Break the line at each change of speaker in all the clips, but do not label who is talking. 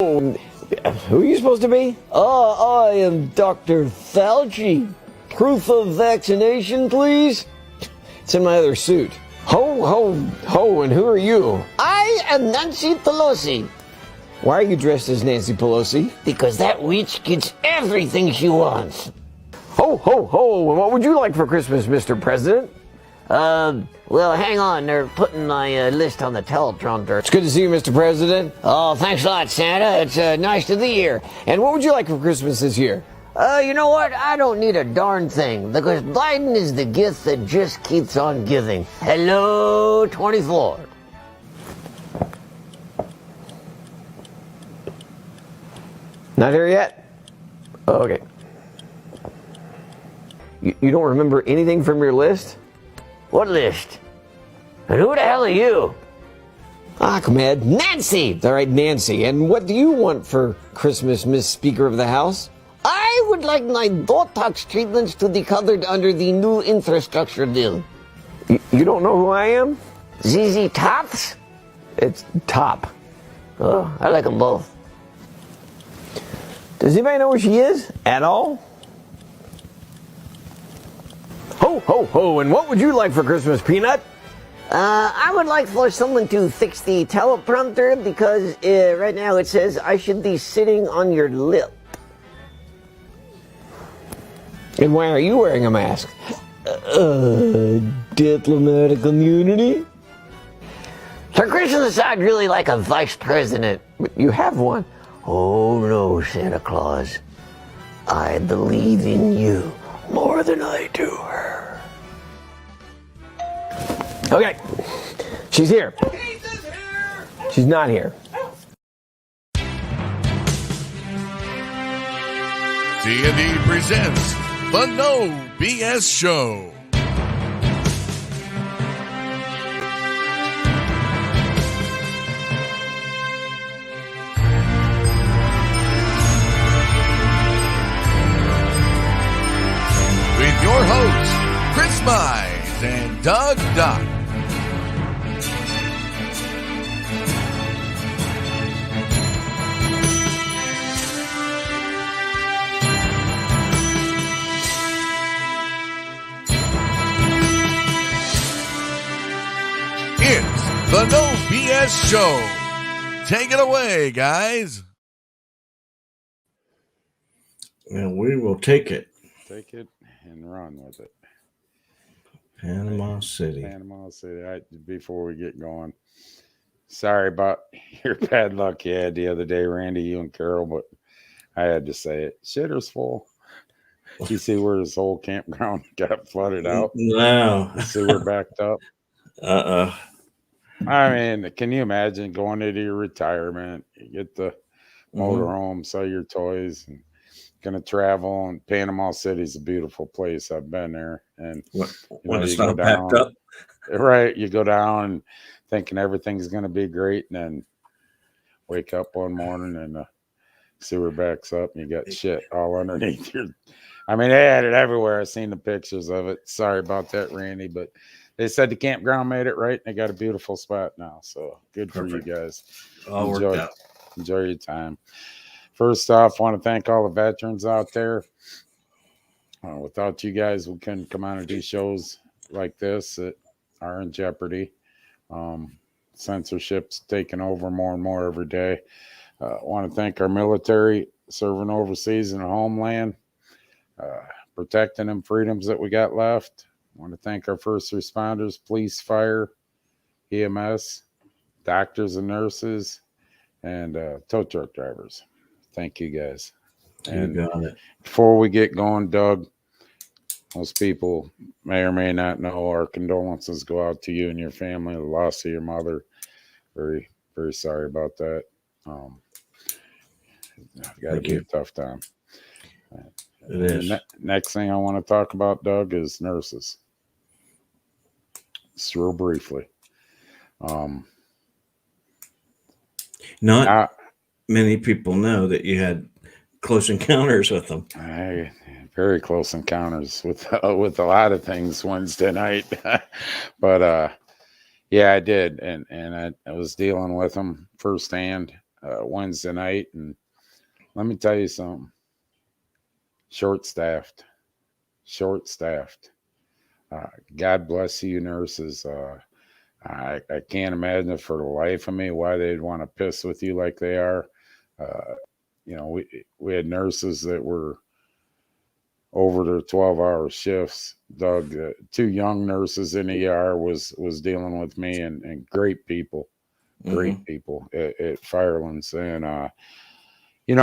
Who are you supposed to be? I am Dr. Fauci. Proof of vaccination, please? It's in my other suit. Ho, and who are you?
I am Nancy Pelosi.
Why are you dressed as Nancy Pelosi?
Because that witch gets everything she wants.
Ho, and what would you like for Christmas, Mr. President?
Well, hang on. They're putting my list on the teleprompter.
It's good to see you, Mr. President.
Oh, thanks a lot, Santa. It's nice to be here.
And what would you like for Christmas this year?
You know what? I don't need a darn thing, because Biden is the gift that just keeps on giving. Hello, 24.
Not here yet? Oh, okay. You don't remember anything from your list?
What list? And who the hell are you?
Ahmed.
Nancy!
All right, Nancy. And what do you want for Christmas, Miss Speaker of the House?
I would like my Botox treatments to be covered under the new infrastructure bill.
You don't know who I am?
ZZ Tops?
It's Top.
Oh, I like them both.
Does anybody know where she is? At all? Ho, and what would you like for Christmas, Peanut?
I would like for someone to fix the teleprompter, because right now it says I should be sitting on your lip.
And why are you wearing a mask? Diplomatic immunity?
For Christmas, I'd really like a vice president.
But you have one.
Oh no, Santa Claus. I believe in you more than I do her.
Okay, she's here. She's not here.
C&D presents the No BS Show. With your hosts, Chris Mize and Doug Dock. It's the No BS Show. Take it away, guys.
And we will take it.
Take it and run with it.
Panama City.
Before we get going, sorry about your bad luck you had the other day, Randy, you and Carol, but I had to say it. Shitter's full. You see where this whole campground got flooded out?
No.
The sewer backed up. I mean, can you imagine going into your retirement? You get the motorhome, sell your toys, and going to travel. And Panama City's a beautiful place. I've been there. And
when it's not packed up,
right? You go down thinking everything's going to be great, and then wake up one morning and the sewer backs up, and you got shit all underneath your. I mean, they had it everywhere. I've seen the pictures of it. Sorry about that, Randy, but they said the campground made it right. And they got a beautiful spot now. So good for you guys.
All worked out.
Enjoy your time. First off, I want to thank all the veterans out there. Without you guys, we couldn't come out and do shows like this that are in jeopardy. Censorship's taking over more and more every day. I want to thank our military serving overseas in the homeland, protecting them freedoms that we got left. I want to thank our first responders, police, fire, EMS, doctors and nurses, and tow truck drivers. Thank you guys. And
you got it.
Before we get going, Doug, most people may or may not know our condolences go out to you and your family, the loss of your mother. Very, very sorry about that. Got to be a tough time.
It is.
Next thing I want to talk about, Doug, is nurses. Just real briefly.
Not many people know that you had close encounters with them.
Very close encounters with a lot of things Wednesday night. But yeah, I did. And I was dealing with them firsthand. Wednesday night, and let me tell you something. Short-staffed. God bless you, nurses. I can't imagine for the life of me why they'd want to piss with you like they are. We had nurses that were over their 12-hour shifts. Doug, 2 young nurses in the ER was dealing with me, and great people at Firelands. And, you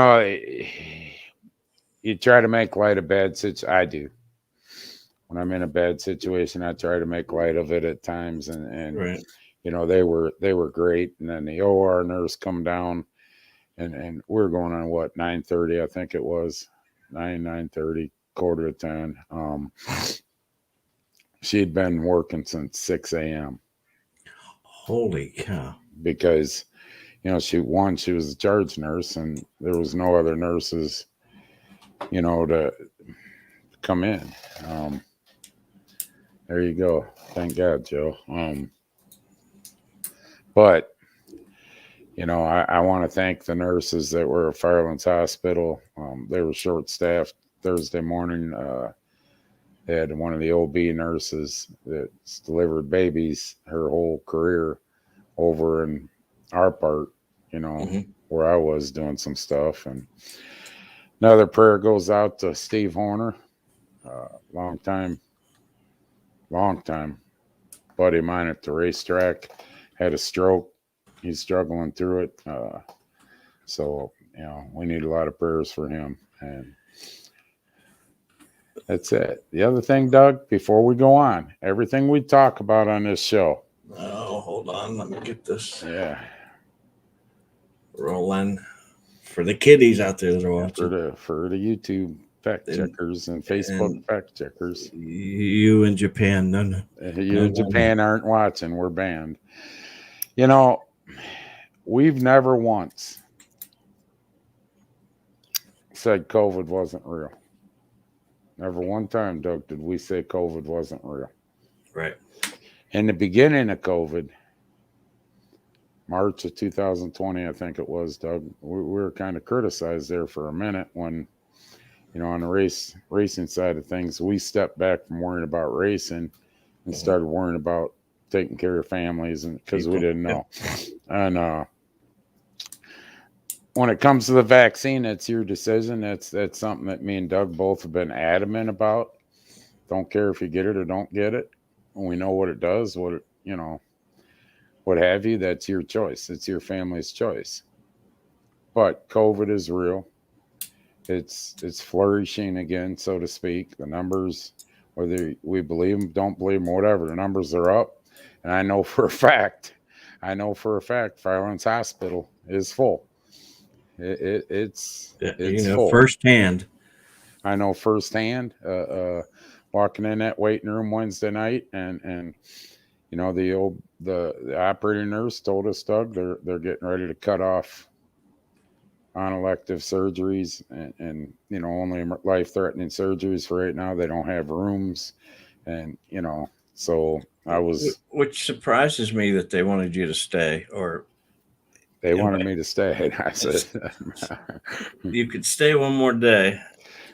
try to make light of bad situations. I do. When I'm in a bad situation, I try to make light of it at times. And
Right.
they were great. And then the OR nurse come down, and we're going on 9:30, I think it was 9:30, 9:45. She'd been working since 6 a.m.
Holy cow.
because she was a charge nurse, and there was no other nurses to come in. There you go. Thank God, Joe. But I want to thank the nurses that were at Firelands Hospital. They were short-staffed Thursday morning. They had one of the OB nurses that's delivered babies her whole career over in our part, where I was doing some stuff. And another prayer goes out to Steve Horner, long time buddy of mine at the racetrack. Had a stroke. He's struggling through it. So we need a lot of prayers for him. And that's it. The other thing, Doug, before we go on, everything we talk about on this show.
Oh, hold on. Let me get this
Yeah.
rolling. For the kiddies out there that are watching.
For the YouTube fact checkers and Facebook fact checkers.
You in Japan. No.
You in Japan aren't watching. We're banned. We've never once said COVID wasn't real. Never one time, Doug, did we say COVID wasn't real.
Right.
In the beginning of COVID, March of 2020, I think it was, Doug, we were kind of criticized there for a minute when, on the racing side of things, we stepped back from worrying about racing and started worrying about taking care of families, and because we didn't know. And when it comes to the vaccine, that's your decision. That's something that me and Doug both have been adamant about. Don't care if you get it or don't get it. We know what it does, what have you. That's your choice. It's your family's choice. But COVID is real. It's flourishing again, so to speak. The numbers, whether we believe them, don't believe them, whatever, the numbers are up. And I know for a fact, Firelands Hospital is full. It's full.
Firsthand.
I know firsthand. Walking in that waiting room Wednesday night, and the operating nurse told us, Doug, they're getting ready to cut off on elective surgeries and only life-threatening surgeries for right now. They don't have rooms, and so I was,
which surprises me that they wanted you to stay, or
they wanted me to stay. And I said,
you could stay one more day.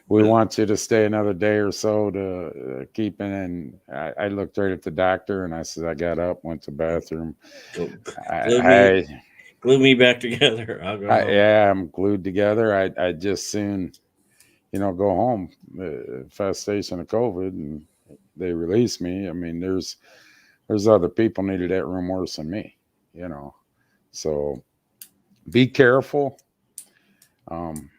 We want you to stay another day or so to keep in. And I looked right at the doctor, and I said, I got up, went to the bathroom.
Glue me back together. I'll go home.
Yeah, I'm glued together. I just soon, go home. Infestation of COVID, and they released me. I mean, there's other people needed that room worse than me, So be careful.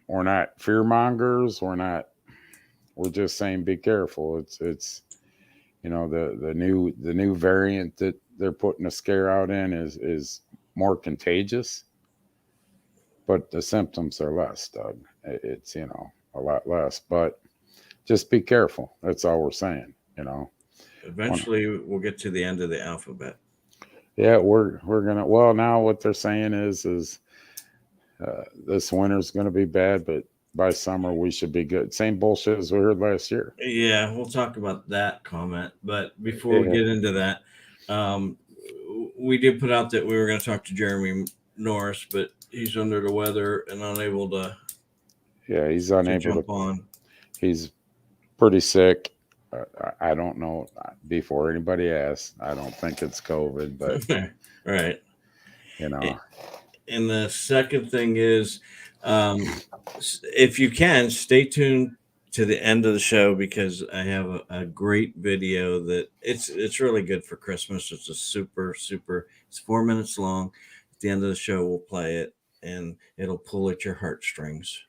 We're not fear mongers. We're just saying be careful. It's the new variant that they're putting a scare out in is more contagious, but the symptoms are less, Doug. It's a lot less, but just be careful. That's all we're saying,
Eventually we'll get to the end of the alphabet.
Yeah, we're gonna. Well, now what they're saying is this winter's gonna be bad, but by summer we should be good. Same bullshit as we heard last year.
Yeah, we'll talk about that comment, but before we get into that, we did put out that we were going to talk to Jeremy Norris, but he's under the weather and unable to
Yeah, he's unable
jump
to.
on.
He's pretty sick. I don't know. Before anybody asks, I don't think it's COVID, but
Right.
you know,
And the second thing is, if you can, stay tuned to the end of the show because I have a great video that it's really good for Christmas. It's a super. It's 4 minutes long. At the end of the show, we'll play it, and it'll pull at your heartstrings.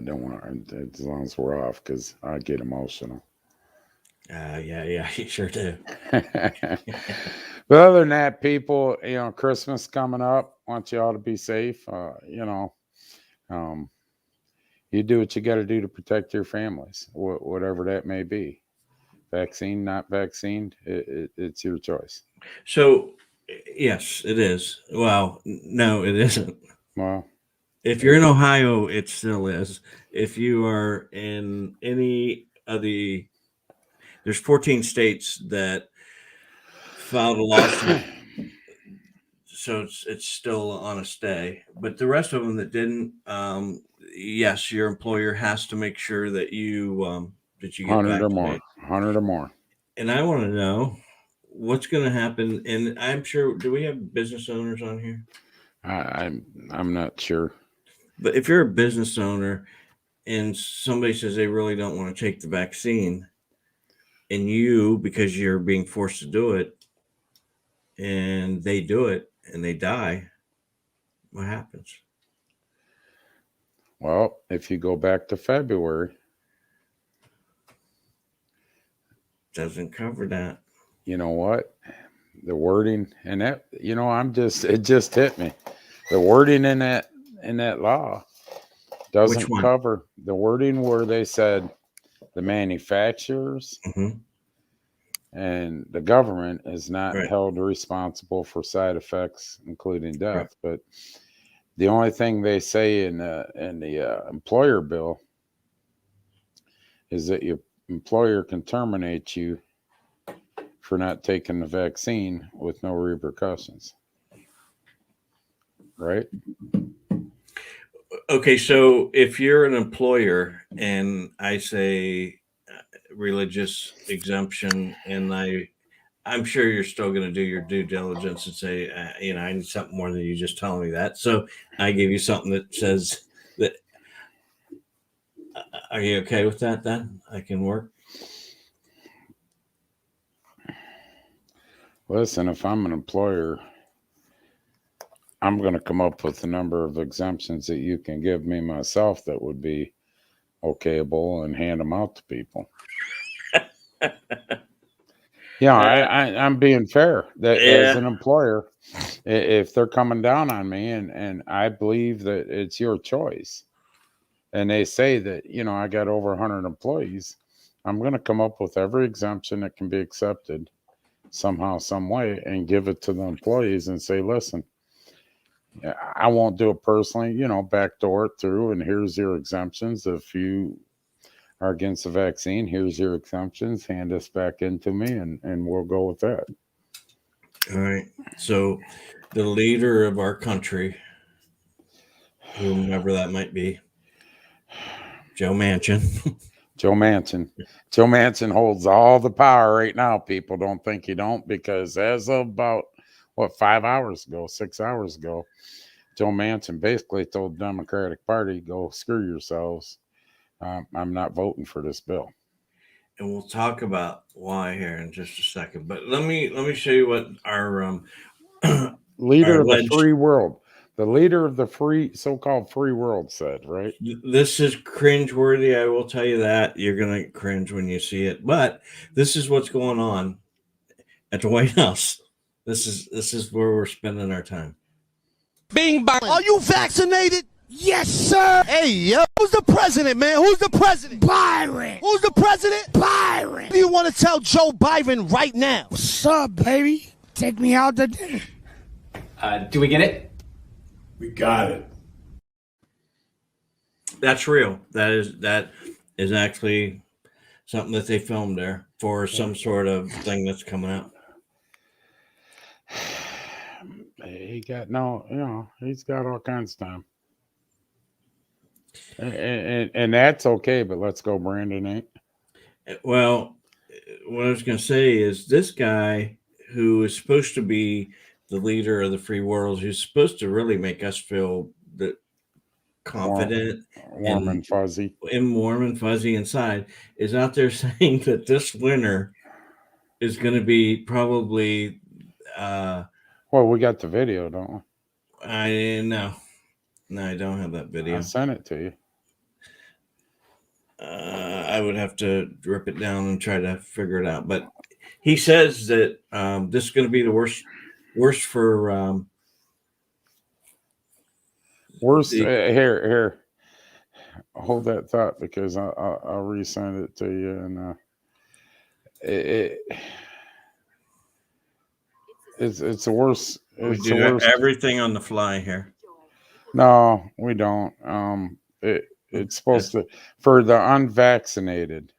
don't want as long as we're off because I get emotional.
Yeah, you sure do.
But other than that, people, Christmas coming up. Want you all to be safe. You do what you got to do to protect your families, whatever that may be. Vaccine, not vaccine, it's your choice.
So, yes, it is. Well, no, it isn't.
Well,
If you're in Ohio, it still is. If you are in any of there's 14 states that filed a lawsuit, so it's still on a stay. But the rest of them that didn't, yes, your employer has to make sure that you get
100 or
vaccinated.
more. 100 or more.
And I want to know what's going to happen. And I'm sure, do we have business owners on here?
I'm not sure.
But if you're a business owner and somebody says they really don't want to take the vaccine, and you, because you're being forced to do it, and they do it and they die, what happens?
Well, if you go back to February,
Doesn't cover that.
you know what? The wording and that, it just hit me. The wording in that law doesn't cover the wording where they said the manufacturers and the government is not held responsible for side effects, including death.
Right.
But the only thing they say in the employer bill is that your employer can terminate you for not taking the vaccine with no repercussions. Right?
Okay, so if you're an employer and I say religious exemption, and I'm sure you're still going to do your due diligence and say, I need something more than you just telling me that. So I give you something that says that. Are you okay with that then? I can work.
Listen, if I'm an employer, I'm going to come up with a number of exemptions that you can give me myself that would be okayable and hand them out to people. I'm being fair. That as an employer, if they're coming down on me and I believe that it's your choice, and they say that, I got over 100 employees, I'm going to come up with every exemption that can be accepted somehow, some way, and give it to the employees and say, listen, I won't do it personally, backdoor it through, and here's your exemptions. If you are against the vaccine, here's your exemptions, hand this back into me, and we'll go with that.
All right. So the leader of our country, whomever that might be, Joe Manchin.
Joe Manchin holds all the power right now. People don't think he don't, because as of about 6 hours ago, Joe Manchin basically told the Democratic Party, go screw yourselves. I'm not voting for this bill.
And we'll talk about why here in just a second. But let me show you what our
leader of the free world, the leader of the so-called free world said, right?
This is cringeworthy. I will tell you that. You're going to cringe when you see it. But this is what's going on at the White House. This is where we're spending our time.
Bing bang. Are you vaccinated? Yes, sir. Hey, yo. Who's the president, man? Who's the president? Byron. Who's the president? Byron. What do you want to tell Joe Biden right now?
What's up, baby? Take me out to dinner.
Do we get it?
We got it.
That's real. That is actually something that they filmed there for some sort of thing that's coming out.
he got no, he's got all kinds of time. And that's okay, but let's go, Brandon. Ain't.
Well, what I was going to say is this guy who is supposed to be the leader of the free world, who's supposed to really make us feel that confident,
warm and fuzzy,
and warm and fuzzy inside, is out there saying that this winter is going to be probably.
Well, we got the video, don't we?
I know. No, I don't have that video.
I sent it to you.
I would have to rip it down and try to figure it out. But he says that this is going to be the worst for
here. Hold that thought because I'll resend it to you, and it's the worst.
We do everything on the fly here.
No, we don't. It's supposed to for the unvaccinated.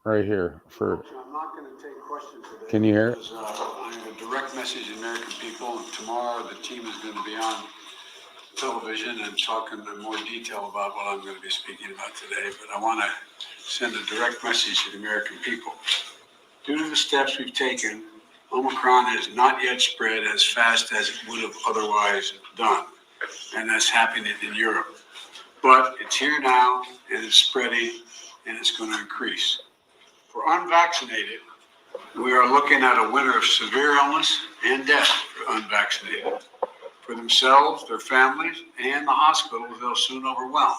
Right here for.
I'm not going to take questions today.
Can you hear it?
I'm going to direct message to the American people. Tomorrow, the team is going to be on television and talking in more detail about what I'm going to be speaking about today. But I want to send a direct message to the American people. Due to the steps we've taken, Omicron has not yet spread as fast as it would have otherwise done, and that's happening in Europe. But it's here now, and it's spreading, and it's going to increase. For unvaccinated, we are looking at a winter of severe illness and death for unvaccinated. For themselves, their families, and the hospitals they'll soon overwhelm.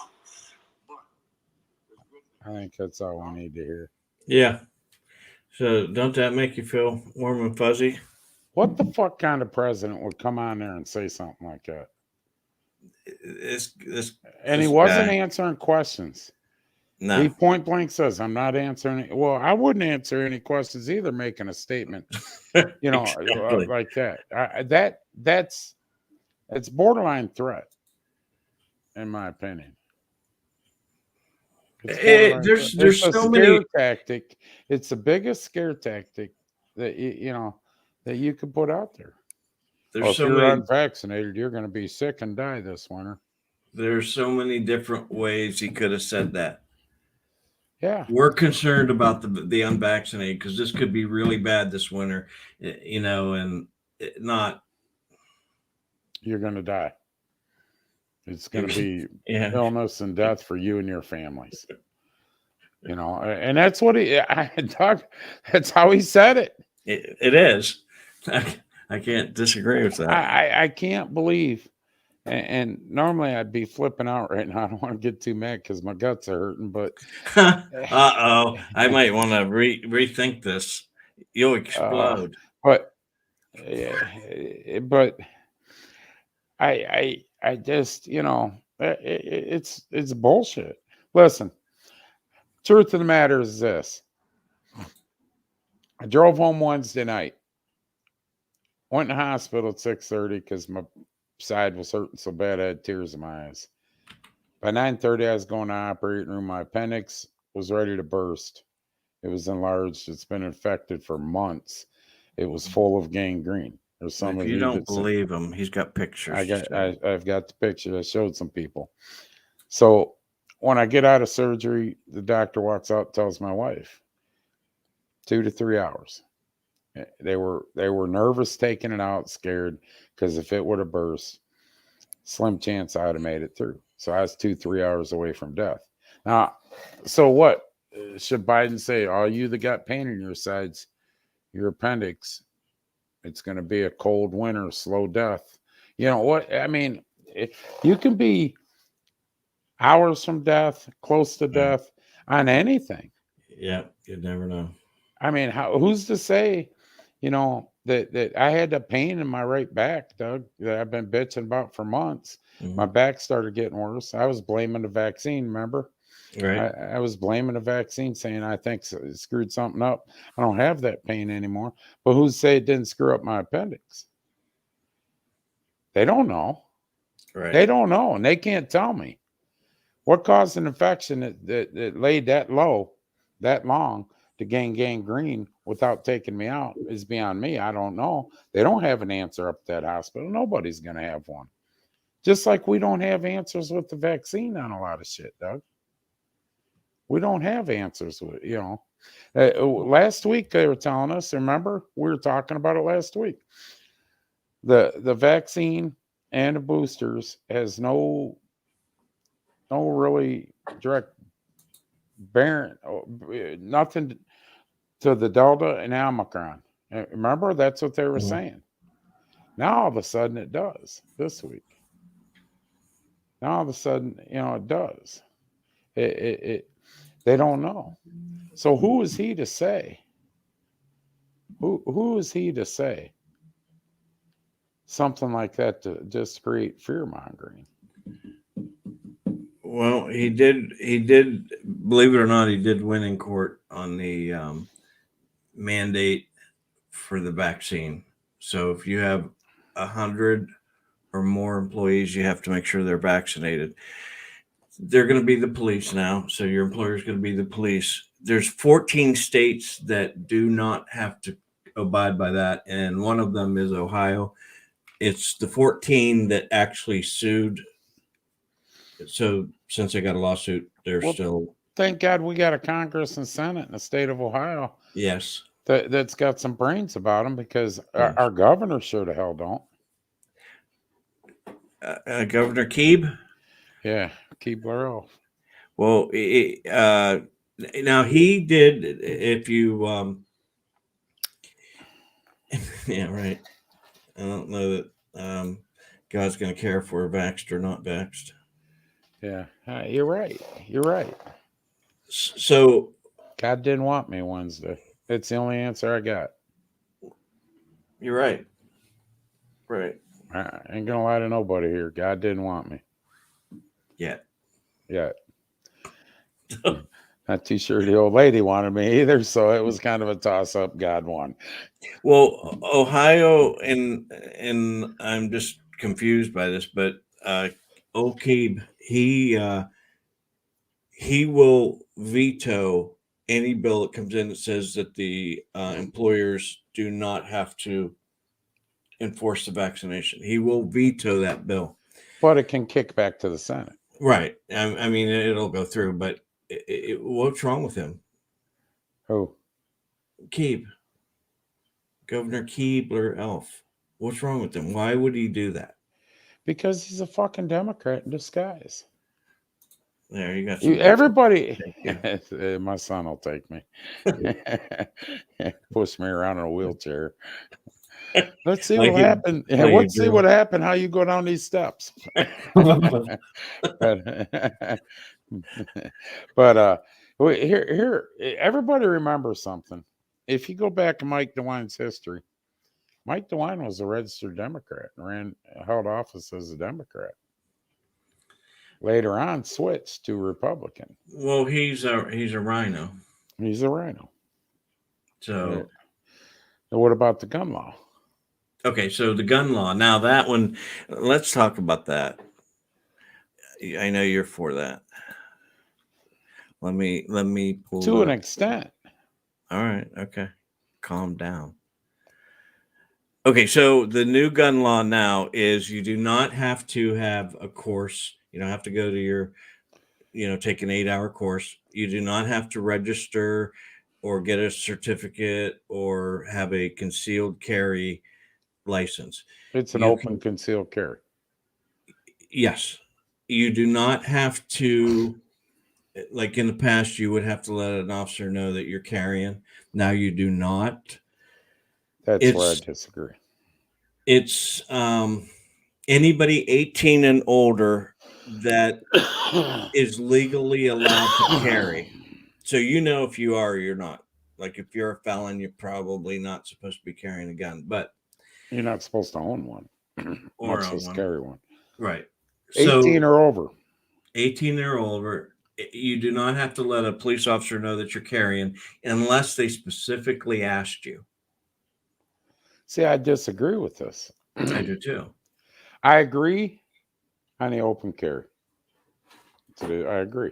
I think that's all we need to hear.
Yeah. So don't that make you feel warm and fuzzy?
What the fuck kind of president would come on there and say something like that? And he wasn't answering questions.
No.
He point blank says, "I'm not answering." Well, I wouldn't answer any questions either, making a statement, exactly. Like that. It's borderline threat, in my opinion.
There's so many
tactic. It's the biggest scare tactic that that you could put out there. If you're unvaccinated, you're going to be sick and die this winter.
There's so many different ways he could have said that.
Yeah,
we're concerned about the unvaccinated because this could be really bad this winter, and not.
You're going to die. It's going to be illness and death for you and your families. And that's what that's how he said it.
It is. I can't disagree with that.
I can't believe. And normally I'd be flipping out right now. I don't want to get too mad because my guts are hurting. But
I might want to rethink this. You'll explode.
But I just it's bullshit. Listen, truth of the matter is this: I drove home Wednesday night. Went in the hospital at 6:30 because my side was hurting so bad I had tears in my eyes. By 9:30, I was going to the operating room. My appendix was ready to burst. It was enlarged. It's been infected for months. It was full of gangrene. There's some
if you don't believe him, he's got pictures.
I've got the pictures. I showed some people. So when I get out of surgery, the doctor walks out and tells my wife, 2 to 3 hours. They were nervous taking it out, scared, because if it would have burst, slim chance I would have made it through. So I was 2-3 hours away from death. Now, so what should Biden say? Oh, you that got pain in your sides, your appendix, it's going to be a cold winter, slow death. You know what? I mean, you can be hours from death, close to death on anything.
Yeah, you'd never know.
I mean, who's to say, that I had a pain in my right back, Doug, that I've been bitching about for months. Mm-hmm. My back started getting worse. I was blaming the vaccine, remember?
Right.
I was blaming the vaccine, saying I think it screwed something up. I don't have that pain anymore. But who's to say it didn't screw up my appendix? They don't know.
Right.
They don't know, and they can't tell me. What caused an infection that laid that low, that long, to gain gangrene without taking me out is beyond me. I don't know. They don't have an answer up at that hospital. Nobody's going to have one. Just like we don't have answers with the vaccine on a lot of shit, Doug. We don't have answers with, last week they were telling us, remember, we were talking about it last week. The vaccine and the boosters has no really direct bearing, nothing to the Delta and Omicron. Remember, that's what they were saying. Now all of a sudden it does this week. Now all of a sudden, it does. They don't know. So who is he to say? Who is he to say something like that to just create fear mongering?
Well, he did, believe it or not, he did win in court on the mandate for the vaccine. So if you have 100 or more employees, you have to make sure they're vaccinated. They're going to be the police now. So your employer is going to be the police. There's 14 states that do not have to abide by that. And one of them is Ohio. It's the 14 that actually sued. So since they got a lawsuit, they're still.
Thank God we got a Congress and Senate in the state of Ohio.
Yes.
That's got some brains about them, because our governor sure the hell don't.
Governor Keeb?
Yeah, Keebler Elf.
Well, now he did, if you, yeah, right. I don't know that God's going to care if we're vaxxed or not vaxxed.
Yeah, you're right. You're right.
So
God didn't want me Wednesday. It's the only answer I got.
You're right. Right.
I ain't gonna lie to nobody here. God didn't want me.
Yet.
Not too sure the old lady wanted me either, so it was kind of a toss-up. God won.
Well, Ohio, and I'm just confused by this, but old Keeb, he will veto any bill that comes in that says that the employers do not have to enforce the vaccination. He will veto that bill.
But it can kick back to the Senate.
Right. I mean, it'll go through, but what's wrong with him?
Who?
Keeb. Governor Keebler Elf. What's wrong with him? Why would he do that?
Because he's a fucking Democrat in disguise.
There, you got
everybody. My son will take me. Push me around in a wheelchair. Let's see what happened. Let's see what happened. How you go down these steps. But here, everybody remembers something. If you go back in Mike DeWine's history, Mike DeWine was a registered Democrat and held office as a Democrat. Later on, switched to Republican.
Well, he's a rhino.
He's a rhino.
So,
what about the gun law?
Okay, so the gun law. Now that one, let's talk about that. I know you're for that. Let me pull
to an extent.
All right. Okay. Calm down. Okay, so the new gun law now is you do not have to have a course. You don't have to go to your, take an 8-hour course. You do not have to register or get a certificate or have a concealed carry license.
It's an open concealed carry.
Yes. You do not have to, like in the past, you would have to let an officer know that you're carrying. Now you do not.
That's where I disagree.
It's anybody 18 and older that is legally allowed to carry. So if you are or you're not. Like if you're a felon, you're probably not supposed to be carrying a gun, but
you're not supposed to own one.
Or
not supposed to carry one.
Right.
18 or over.
18 or over. You do not have to let a police officer know that you're carrying unless they specifically asked you.
See, I disagree with this.
I do too.
I agree on the open carry. I agree.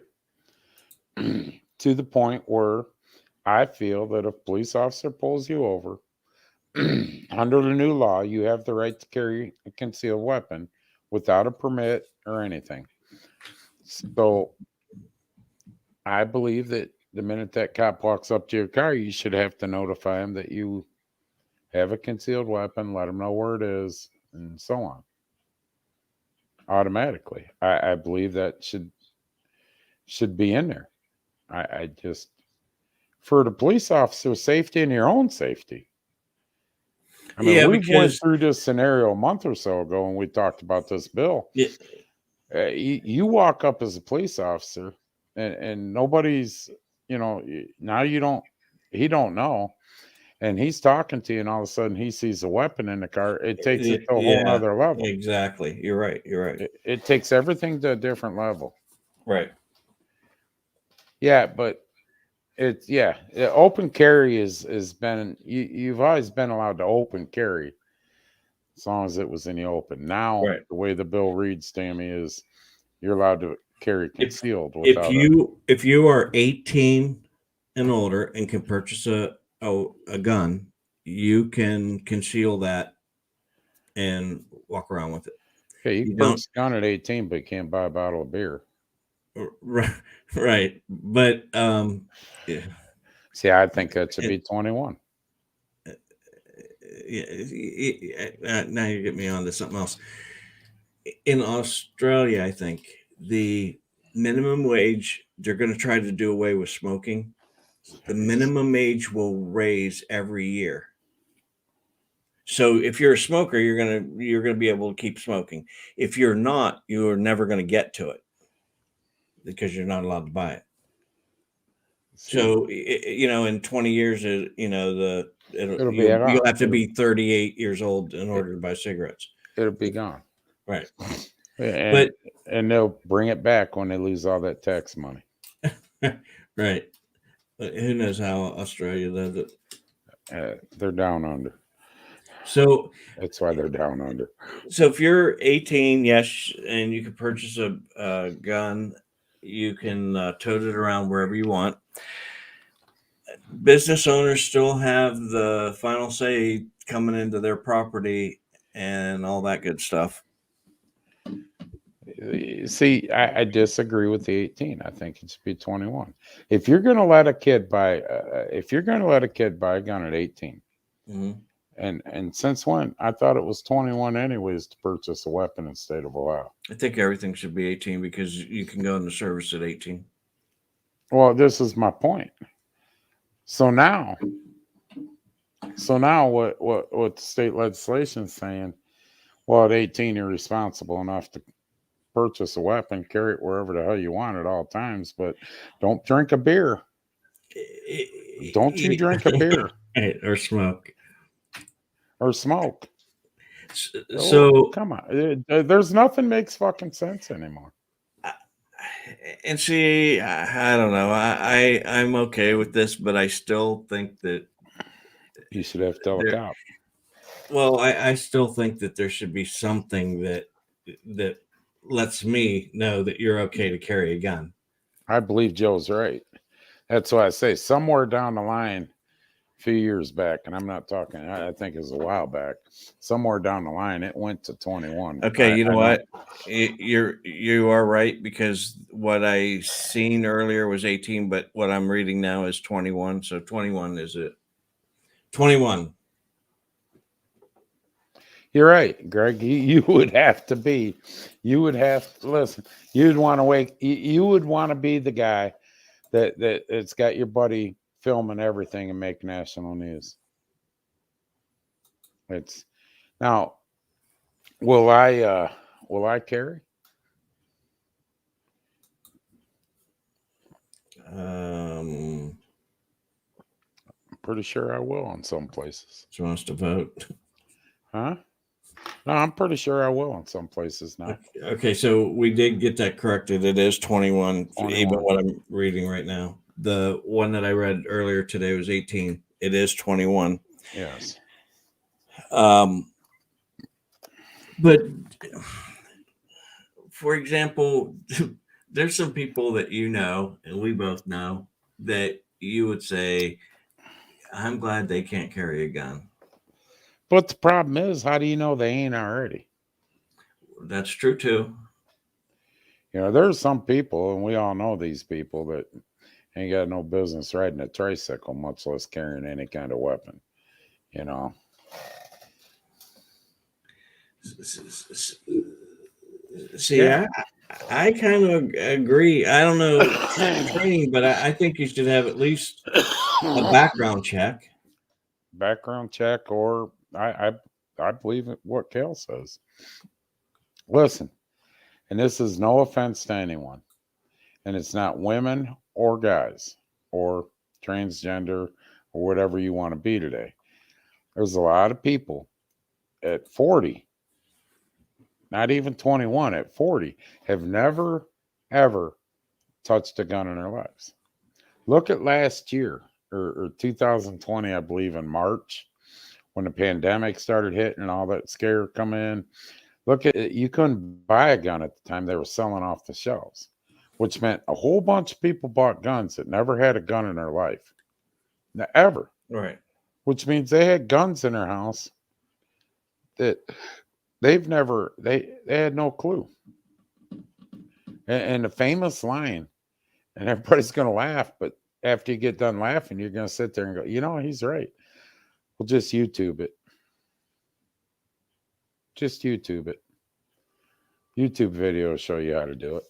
To the point where I feel that if a police officer pulls you over, under the new law, you have the right to carry a concealed weapon without a permit or anything. So I believe that the minute that cop walks up to your car, you should have to notify him that you have a concealed weapon, let him know where it is, and so on. Automatically. I believe that should be in there. I just, for the police officer's safety and your own safety. I mean,
Yeah,
we went
because
through this scenario a month or so ago when we talked about this bill.
yeah,
You walk up as a police officer and nobody's, now he don't know. And he's talking to you and all of a sudden he sees a weapon in the car. It takes it to a whole nother level.
exactly. You're right. You're right.
It takes everything to a different level.
Right.
Yeah, but open carry has been, you've always been allowed to open carry as long as it was in the open. Now,
Right.
the way the bill reads, Tammy, is you're allowed to carry concealed.
If you are 18 and older and can purchase a gun, you can conceal that and walk around with it.
Okay, you can purchase a gun at 18, but you can't buy a bottle of beer.
Right. But yeah.
See, I think that should be 21.
Yeah, now you get me on to something else. In Australia, I think the minimum wage, they're going to try to do away with smoking. The minimum age will raise every year. So if you're a smoker, you're gonna be able to keep smoking. If you're not, you are never going to get to it because you're not allowed to buy it. So in 20 years, you'll have to be 38 years old in order to buy cigarettes.
It'll be gone.
Right.
And they'll bring it back when they lose all that tax money.
Right. But who knows how Australia does it?
They're down under.
So
that's why they're down under.
So if you're 18, yes, and you can purchase a gun, you can tote it around wherever you want. Business owners still have the final say coming into their property and all that good stuff.
See, I disagree with the 18. I think it should be 21. If you're going to let a kid buy, a gun at 18,
mm-hmm.
and since when? I thought it was 21 anyways to purchase a weapon in the state of Ohio.
I think everything should be 18 because you can go into service at 18.
Well, this is my point. So now what the state legislation is saying? Well, at 18, you're responsible enough to purchase a weapon, carry it wherever the hell you want at all times, but don't drink a beer. Don't you drink a beer
or smoke.
So come on, there's nothing makes fucking sense anymore.
And see, I don't know. I'm okay with this, but I still think that
you should have to tell a cop.
Well, I still think that there should be something that lets me know that you're okay to carry a gun.
I believe Joe's right. That's why I say somewhere down the line, a few years back, and I'm not talking, I think it was a while back, somewhere down the line, it went to 21.
Okay, you know what? You are right, because what I seen earlier was 18, but what I'm reading now is 21. So 21 is it. 21.
You're right, Greg. You would have to listen. You'd want to be the guy that's got your buddy filming everything and make national news. It's now. Will I carry? I'm pretty sure I will in some places.
She wants to vote.
Huh? No, I'm pretty sure I will in some places now.
Okay, so we did get that corrected. It is 21, even what I'm reading right now. The one that I read earlier today was 18. It is 21.
Yes.
But for example, there's some people that and we both know that you would say, I'm glad they can't carry a gun.
But the problem is, how do you know they ain't already?
That's true too.
You know, there's some people, and we all know these people, that ain't got no business riding a tricycle, much less carrying any kind of weapon. You know.
See, yeah. I kind of agree. I don't know training, but I think you should have at least a background check.
Background check, or I believe what Cal says. Listen, and this is no offense to anyone, and it's not women or guys or transgender or whatever you want to be today. There's a lot of people at 40, not even 21, at 40, have never, ever touched a gun in their lives. Look at last year, or 2020, I believe, in March, when the pandemic started hitting and all that scare come in. Look at it, you couldn't buy a gun at the time. They were selling off the shelves, which meant a whole bunch of people bought guns that never had a gun in their life. Ever.
Right.
Which means they had guns in their house that they had no clue. And the famous line, and everybody's going to laugh, but after you get done laughing, you're going to sit there and go, you know, he's right. Well, just YouTube it. Just YouTube it. YouTube videos show you how to do it.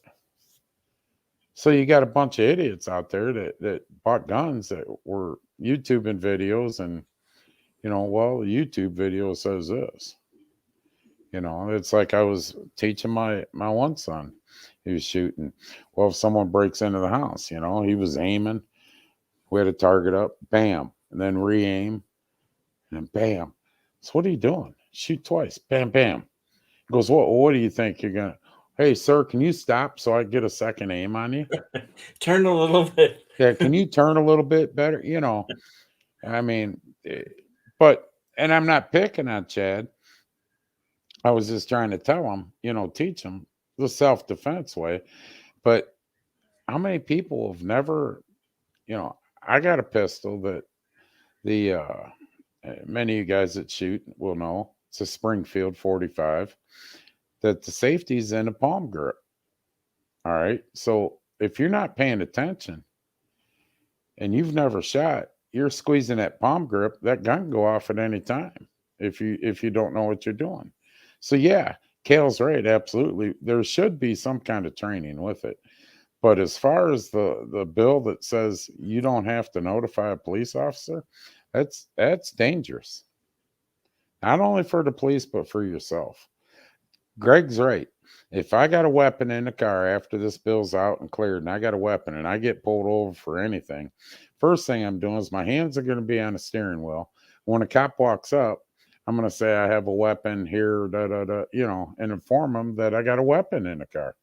So you got a bunch of idiots out there that bought guns that were YouTubing videos, and, you know, well, the YouTube video says this. You know, it's like I was teaching my one son. He was shooting. Well, if someone breaks into the house, you know, he was aiming. We had a target up, bam, and then re-aim, and bam. So what are you doing? Shoot twice, bam, bam. He goes, what do you think you're going to? Hey, sir, can you stop so I get a second aim on you?
Turn a little bit.
Yeah, can you turn a little bit better? You know, I mean, but, and I'm not picking on Chad. I was just trying to tell him, you know, teach him the self-defense way. But how many people have never, you know, I got a pistol that many of you guys that shoot will know. It's a Springfield 45 that the safety's in a palm grip. All right. So if you're not paying attention and you've never shot, you're squeezing that palm grip, that gun can go off at any time if you don't know what you're doing. So yeah, Cale's right. Absolutely. There should be some kind of training with it. But as far as the bill that says you don't have to notify a police officer, that's dangerous. Not only for the police, but for yourself. Greg's right. If I got a weapon in the car after this bill's out and cleared, and I got a weapon and I get pulled over for anything, first thing I'm doing is my hands are going to be on the steering wheel. When a cop walks up, I'm going to say I have a weapon here, you know, and inform them that I got a weapon in the car.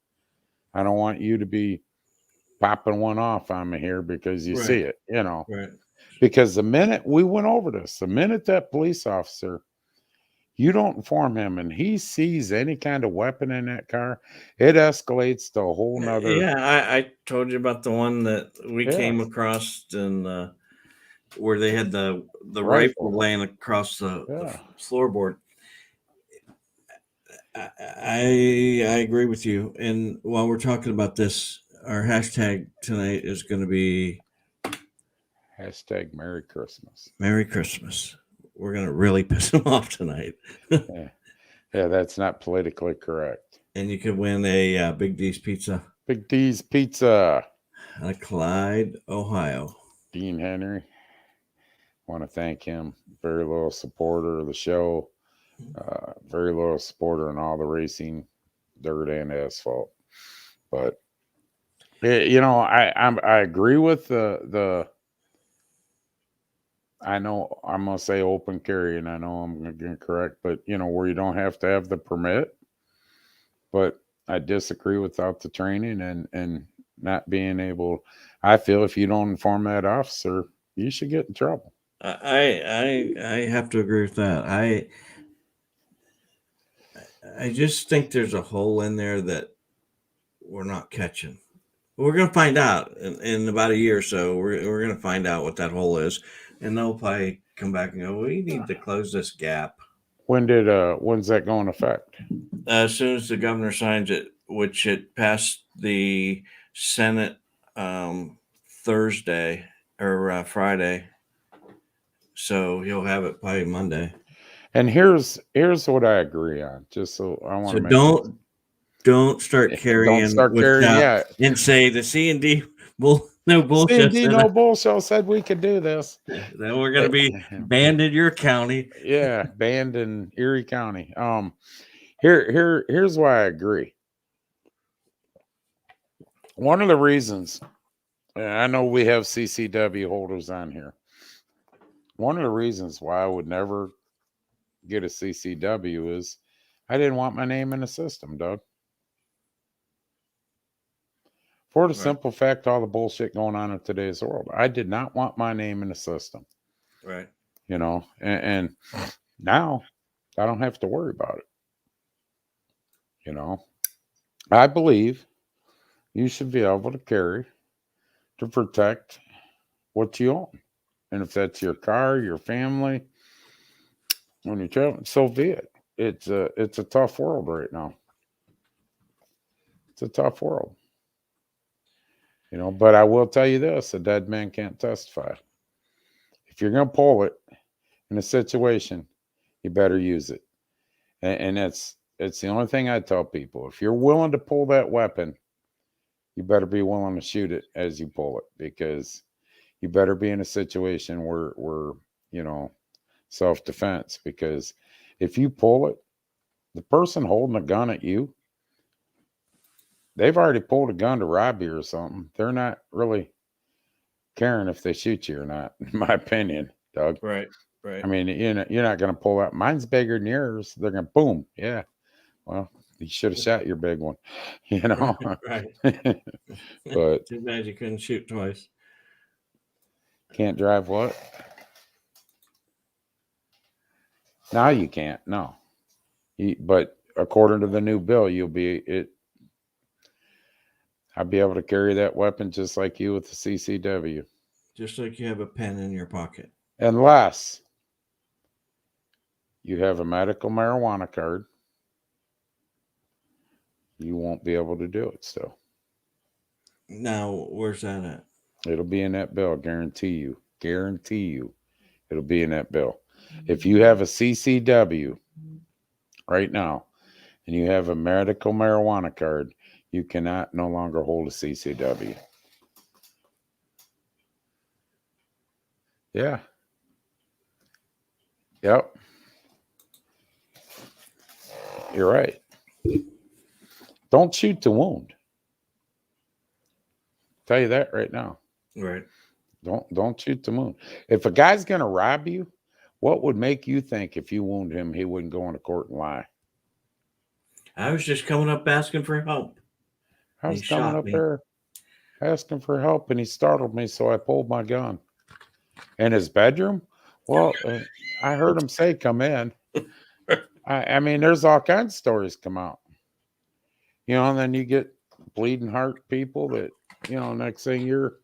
I don't want you to be popping one off on me here because you see it, you know.
Right.
Because the minute we went over this, the minute that police officer, you don't inform him and he sees any kind of weapon in that car, it escalates to a whole nother.
Yeah, I told you about the one that we came across in where they had the rifle laying across the floorboard. I agree with you. And while we're talking about this, our hashtag tonight is going to be
hashtag Merry Christmas.
Merry Christmas. We're going to really piss them off tonight.
Yeah, that's not politically correct.
And you could win a Big D's pizza.
Big D's pizza.
Clyde, Ohio.
Dean Henry. Want to thank him. Very loyal supporter of the show. Very loyal supporter in all the racing, dirt and asphalt. But you know, I agree with the. I know I'm gonna say open carry, and I know I'm gonna get correct, but you know, where you don't have to have the permit. But I disagree without the training and not being able. I feel if you don't inform that officer, you should get in trouble.
I have to agree with that. I just think there's a hole in there that we're not catching. We're going to find out in about a year or so. We're going to find out what that hole is, and they'll probably come back and go, we need to close this gap.
When's that going to affect?
As soon as the governor signs it, which it passed the Senate Thursday or Friday, so he'll have it probably Monday.
And here's what I agree on. Just so I want to
don't start carrying
yeah,
and say the C&D No Bull Show.
C&D No Bull Show said we could do this.
Then we're going to be banned in your county.
Yeah, banned in Erie County. Here's why I agree. One of the reasons, I know we have CCW holders on here. One of the reasons why I would never get a CCW is I didn't want my name in the system, Doug. For the simple fact, all the bullshit going on in today's world, I did not want my name in the system.
Right.
You know, and now I don't have to worry about it. You know, I believe you should be able to carry to protect what you own. And if that's your car, your family, when you travel, so be it. It's a tough world right now. It's a tough world. You know, but I will tell you this, a dead man can't testify. If you're going to pull it in a situation, you better use it. And it's the only thing I tell people. If you're willing to pull that weapon, you better be willing to shoot it as you pull it, because you better be in a situation where you know, self-defense, because if you pull it, the person holding a gun at you, they've already pulled a gun to rob you or something. They're not really caring if they shoot you or not, in my opinion, Doug.
Right, right.
I mean, you're not going to pull out. Mine's bigger than yours. They're going to boom. Yeah. Well, you should have shot your big one, you know.
Right.
But
too bad you couldn't shoot twice.
Can't drive what? Now you can't. No. But according to the new bill, I'll be able to carry that weapon just like you with the CCW.
Just like you have a pen in your pocket.
Unless you have a medical marijuana card, you won't be able to do it still.
Now, where's that at?
It'll be in that bill, guarantee you. Guarantee you. It'll be in that bill. If you have a CCW right now and you have a medical marijuana card, you cannot no longer hold a CCW. Yeah. Yep. You're right. Don't shoot to wound. Tell you that right now.
Right.
Don't shoot to wound. If a guy's going to rob you, what would make you think if you wound him, he wouldn't go into court and lie?
I was just coming up asking for help.
I was coming up there asking for help, and he startled me, so I pulled my gun. In his bedroom? Well, I heard him say, come in. I mean, there's all kinds of stories come out. You know, and then you get bleeding heart people that, you know, next thing you're...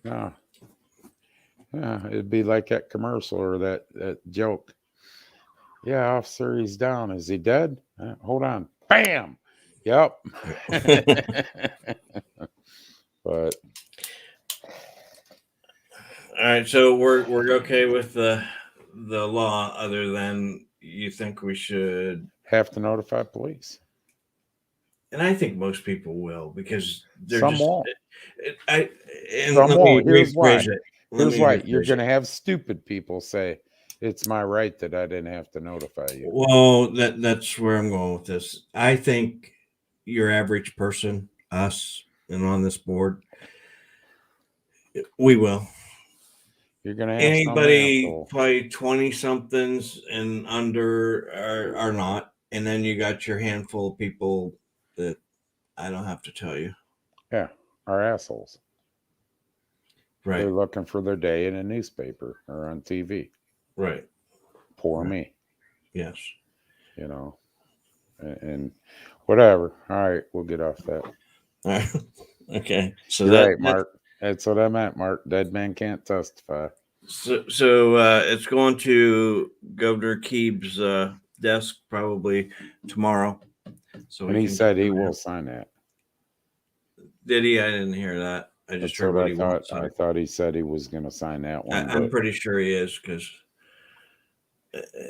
Yeah, it'd be like that commercial or that joke. Yeah, officer, he's down. Is he dead? Hold on. Bam. Yep. But
all right, so we're okay with the law, other than you think we should
have to notify police.
And I think most people will, because they're
some
just,
won't.
Some
won't. Here's why.
Here's
why. You're going to have stupid people say, it's my right that I didn't have to notify you.
Well, that's where I'm going with this. I think your average person, us, and on this board, we will.
You're going to have
anybody probably 20 somethings and under are not. And then you got your handful of people that I don't have to tell you.
Yeah, are assholes.
Right.
They're looking for their day in a newspaper or on TV.
Right.
Poor me.
Yes.
You know. and whatever. All right, we'll get off that.
All right. Okay. So
You're right, Mark. That's what I meant, Mark. Dead man can't testify.
So it's going to Governor Keeb's desk probably tomorrow. So
And he said he will sign that.
Did he? I didn't hear that. I just heard what he wants.
I thought he said he was going to sign that one.
I'm pretty sure he is because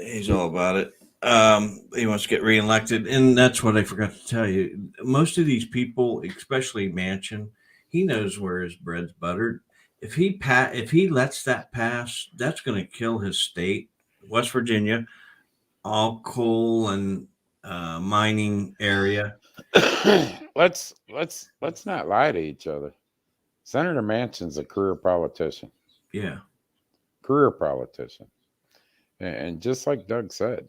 he's all about it. He wants to get reelected, and that's what I forgot to tell you. Most of these people, especially Manchin, he knows where his bread's buttered. If he lets that pass, that's going to kill his state, West Virginia, all coal and mining area.
Let's not lie to each other. Senator Manchin's a career politician.
Yeah,
career politician, and just like Doug said,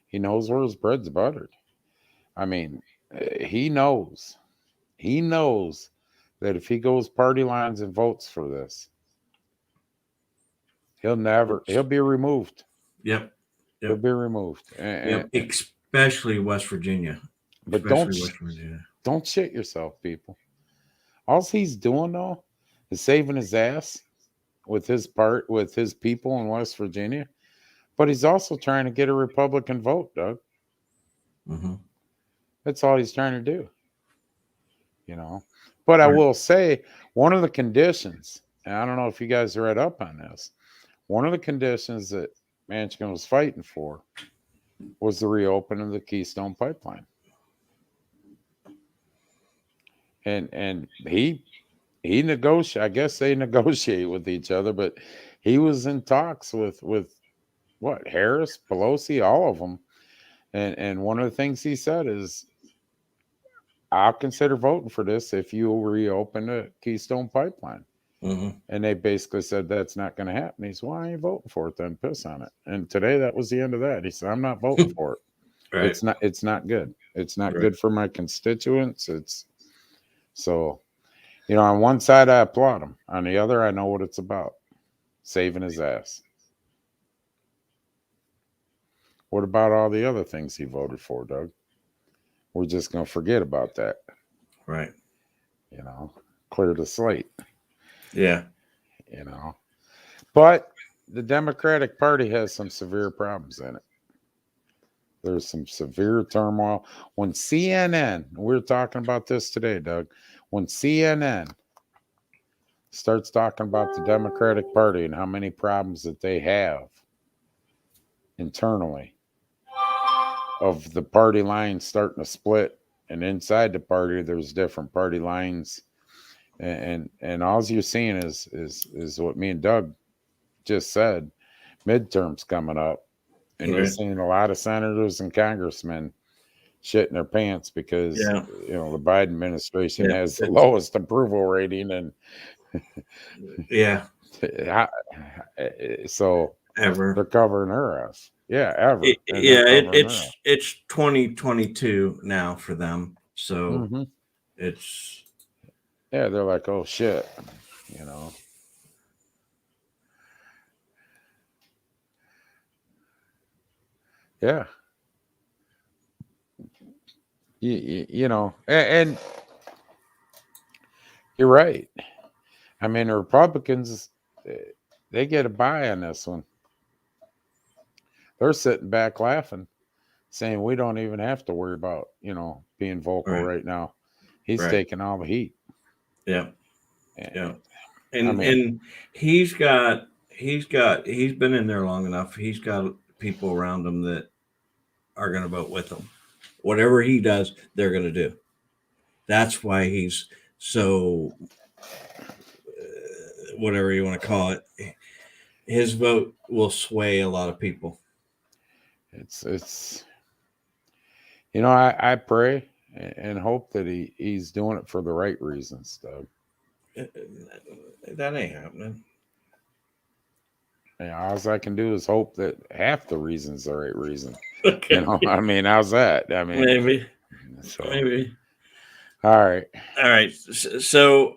he knows where his bread's buttered. I mean, he knows that if he goes party lines and votes for this, he'll be removed.
Yep.
He'll be removed.
Especially West Virginia.
But don't shit yourself, people. All he's doing though is saving his ass with his people in West Virginia. But he's also trying to get a Republican vote, Doug.
Mm-hmm.
That's all he's trying to do. But I will say one of the conditions, and I don't know if you guys read up on this, one of the conditions that Manchin was fighting for was the reopening of the Keystone Pipeline. And he negotiate. I guess they negotiate with each other, but he was in talks with what, Harris, Pelosi, all of them. And one of the things he said is, I'll consider voting for this if you reopen the Keystone Pipeline.
Mm-hmm.
And they basically said that's not going to happen. He said, "Why ain't you voting for it then? Piss on it." And today that was the end of that. He said, "I'm not voting for it.
Right.
It's not good. It's not good for my constituents." So, on one side I applaud him. On the other, I know what it's about. Saving his ass. What about all the other things he voted for, Doug? We're just going to forget about that.
Right.
Clear the slate.
Yeah.
But the Democratic Party has some severe problems in it. There's some severe turmoil. When CNN, we were talking about this today, Doug, when CNN starts talking about the Democratic Party and how many problems that they have internally, of the party lines starting to split, and inside the party there's different party lines, and all you're seeing is what me and Doug just said. Midterms coming up, and you're seeing a lot of senators and congressmen shitting their pants because the Biden administration has the lowest approval rating, and so
ever
they're covering her ass. Yeah, ever.
It's 2022 now for them. So it's
they're like, oh shit, Yeah. And you're right. I mean, the Republicans, they get a buy on this one. They're sitting back laughing, saying we don't even have to worry about, being vocal right now. He's taking all the heat.
Yeah. And he's been in there long enough. He's got people around him that are going to vote with him. Whatever he does, they're going to do. That's why he's so, whatever you want to call it, his vote will sway a lot of people.
It's I pray and hope that he's doing it for the right reasons, Doug.
That ain't happening.
All I can do is hope that half the reasons are the right reason.
Okay.
How's that?
Maybe.
All right.
So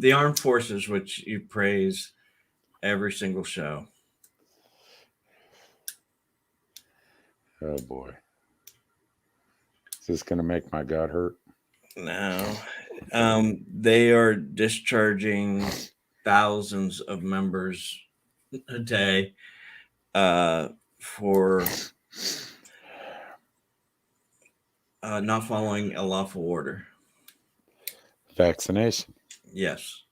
the armed forces, which you praise every single show.
Oh boy. Is this going to make my gut hurt?
No. They are discharging thousands of members a day for not following a lawful order.
Vaccination.
Yes.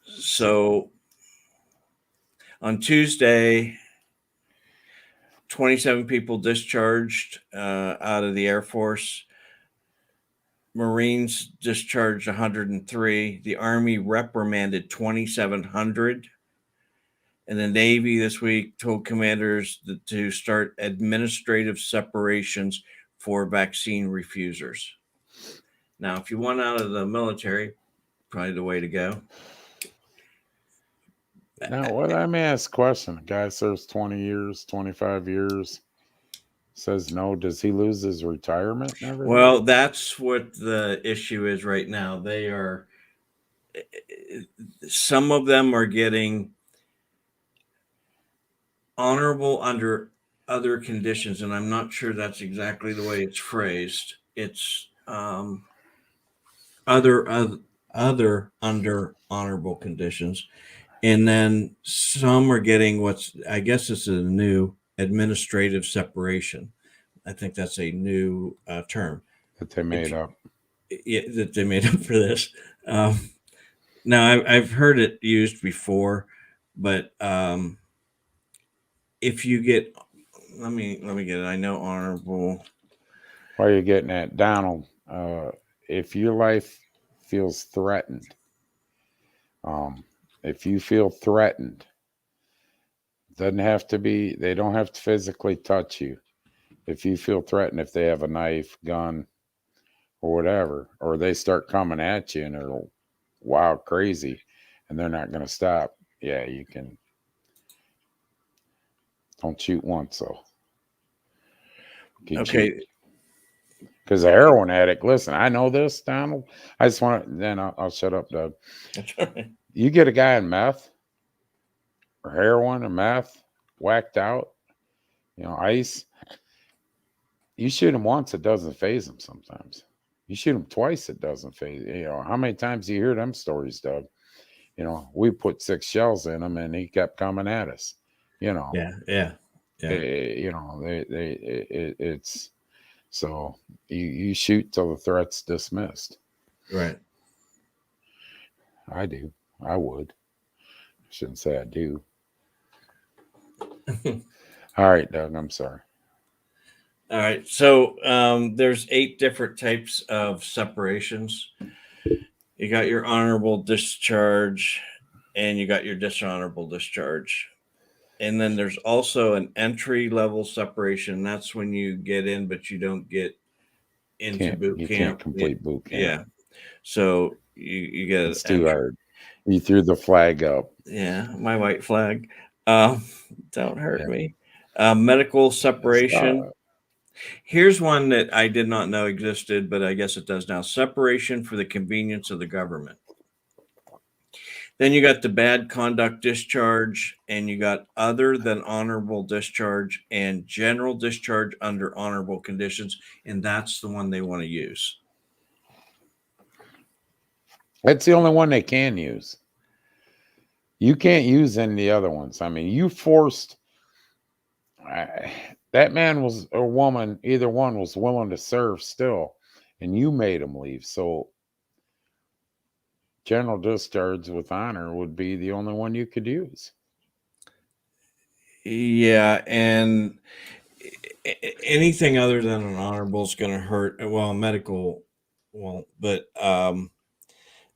So on Tuesday, 27 people discharged out of the Air Force. Marines discharged 103. The Army reprimanded 2,700. And the Navy this week told commanders to start administrative separations for vaccine refusers. Now, if you want out of the military, probably the way to go.
Now, let me ask a question. A guy serves 20 years, 25 years, says no. Does he lose his retirement and everything?
Well, that's what the issue is right now. They are, some of them are getting honorable under other conditions, and I'm not sure that's exactly the way it's phrased. It's other under honorable conditions. And then some are getting what's, I guess it's a new administrative separation. I think that's a new term
that they made up.
Yeah, that they made up for this. Now, I've heard it used before, but if you get, let me get it. I know honorable.
While you're getting at Donald, if your life feels threatened, if you feel threatened, doesn't have to be, they don't have to physically touch you. If you feel threatened, if they have a knife, gun, or whatever, or they start coming at you and they're wild crazy and they're not going to stop, yeah, you can. Don't shoot once, though.
Okay.
Because a heroin addict, listen, I know this, Donald. I just want to, then I'll shut up, Doug.
That's right.
You get a guy in meth or heroin or meth, whacked out, ice. You shoot him once, it doesn't faze him sometimes. You shoot him twice, it doesn't faze. How many times do you hear them stories, Doug? We put 6 shells in him and he kept coming at us.
Yeah.
It's so you shoot till the threat's dismissed.
Right.
I do. I would. I shouldn't say I do. All right, Doug, I'm sorry.
All right. So there's 8 different types of separations. You got your honorable discharge and you got your dishonorable discharge. And then there's also an entry level separation. That's when you get in, but you don't get into boot camp.
You can't complete boot camp.
Yeah. So you get
it's too hard. You threw the flag up.
Yeah, my white flag. Don't hurt me. Medical separation. Here's one that I did not know existed, but I guess it does now. Separation for the convenience of the government. Then you got the bad conduct discharge, and you got other than honorable discharge and general discharge under honorable conditions, and that's the one they want to use.
That's the only one they can use. You can't use any of the other ones. I mean, you forced that man was or woman, either one was willing to serve still, and you made them leave. So general discharge with honor would be the only one you could use.
Yeah, and anything other than an honorable is going to hurt. Well, medical won't, but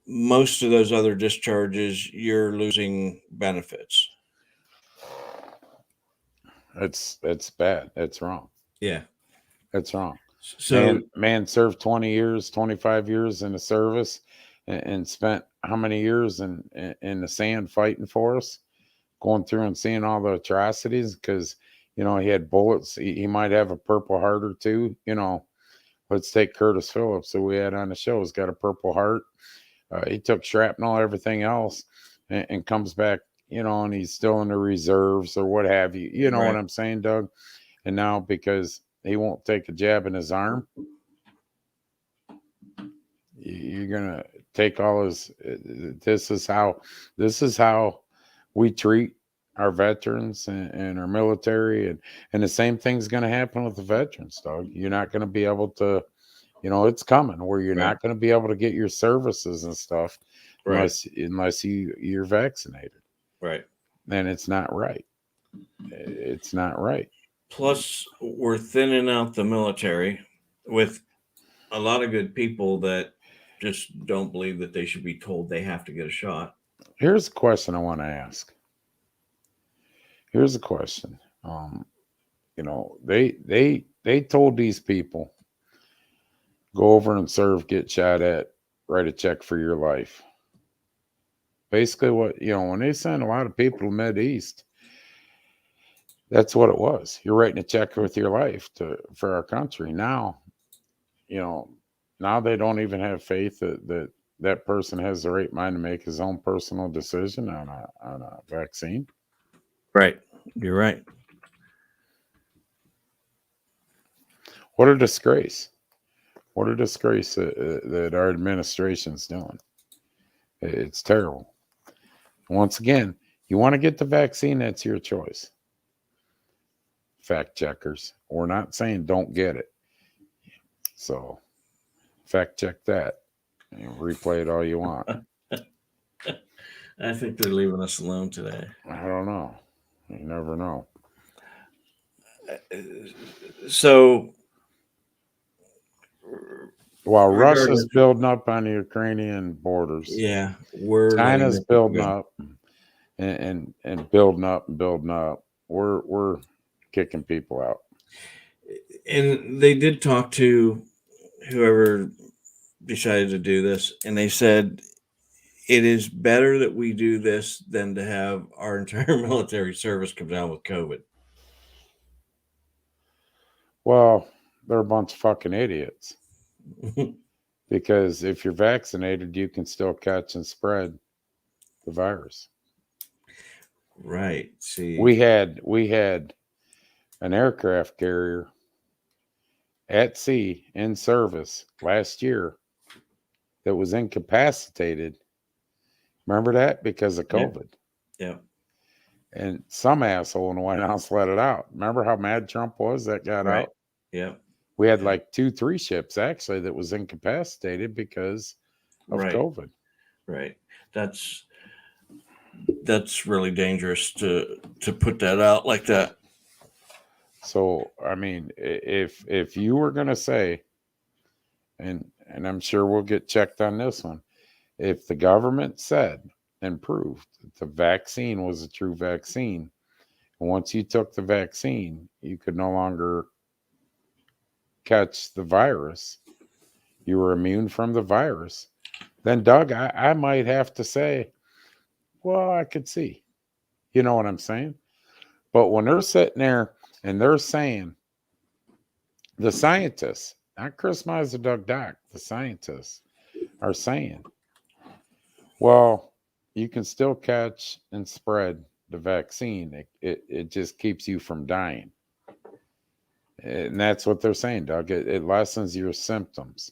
most of those other discharges, you're losing benefits.
It's bad. It's wrong.
Yeah,
it's wrong.
So
man served 20 years, 25 years in the service, and spent how many years in the sand fighting for us, going through and seeing all the atrocities because, he had bullets. He might have a Purple Heart or two. Let's take Curtis Phillips, who we had on the show. He's got a Purple Heart. He took shrapnel, everything else, and comes back, and he's still in the reserves or what have you. You know what I'm saying, Doug? And now because he won't take a jab in his arm. You're gonna take all his. This is how we treat our veterans and our military, and the same thing's going to happen with the veterans, dog. You're not going to be able to, it's coming where you're not going to be able to get your services and stuff unless you're vaccinated.
Right.
And it's not right. It's not right.
Plus, we're thinning out the military with a lot of good people that just don't believe that they should be told they have to get a shot.
Here's a question I want to ask. Here's a question. They told these people, go over and serve, get shot at, write a check for your life. Basically what, when they send a lot of people to Mideast, that's what it was. You're writing a check with your life for our country. Now, now they don't even have faith that person has the right mind to make his own personal decision on a vaccine.
Right. You're right.
What a disgrace. What a disgrace that our administration's doing. It's terrible. Once again, you want to get the vaccine, that's your choice. Fact checkers. We're not saying don't get it. So fact check that. Replay it all you want.
I think they're leaving us alone today.
I don't know. You never know.
So
while Russia's building up on the Ukrainian borders, China's building up and building up and building up. We're kicking people out.
And they did talk to whoever decided to do this, and they said it is better that we do this than to have our entire military service come down with COVID.
Well, they're a bunch of fucking idiots. Because if you're vaccinated, you can still catch and spread the virus.
Right. See,
we had an aircraft carrier at sea in service last year that was incapacitated. Remember that? Because of COVID.
Yeah.
And some asshole in the White House let it out. Remember how mad Trump was that got out?
Yeah.
We had like 2-3 ships actually that was incapacitated because of COVID.
Right. That's really dangerous to put that out like that.
So, I mean, if you were going to say, and I'm sure we'll get checked on this one, if the government said and proved that the vaccine was a true vaccine, and once you took the vaccine, you could no longer catch the virus, you were immune from the virus, then Doug, I might have to say, well, I could see. You know what I'm saying? But when they're sitting there and they're saying, the scientists, not Chris Miser, Doug Dock, the scientists are saying, well, you can still catch and spread the vaccine. It just keeps you from dying. And that's what they're saying, Doug. It lessens your symptoms.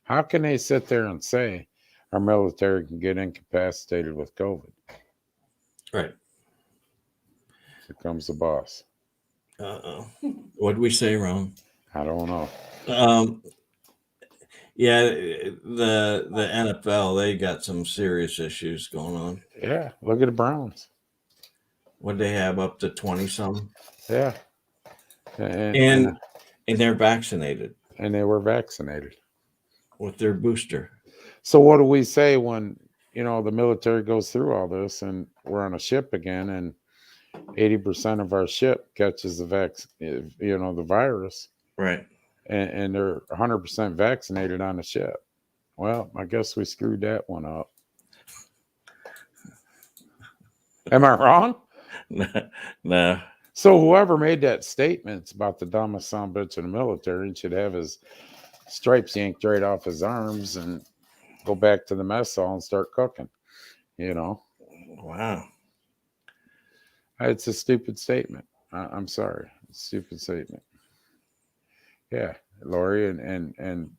How can they sit there and say our military can get incapacitated with COVID?
Right.
Here comes the boss.
Uh-oh. What did we say wrong?
I don't know.
Yeah, the NFL, they got some serious issues going on.
Yeah, look at the Browns.
What they have up to 20-some?
Yeah.
And they're vaccinated.
And they were vaccinated.
With their booster.
So what do we say when, the military goes through all this and we're on a ship again and 80% of our ship catches the virus.
Right.
And they're 100% vaccinated on the ship. Well, I guess we screwed that one up. Am I wrong?
No.
So whoever made that statement about the dumbest son of a bitch in the military and should have his stripes yanked right off his arms and go back to the mess hall and start cooking.
Wow.
It's a stupid statement. I'm sorry. It's a stupid statement. Yeah, Lori, and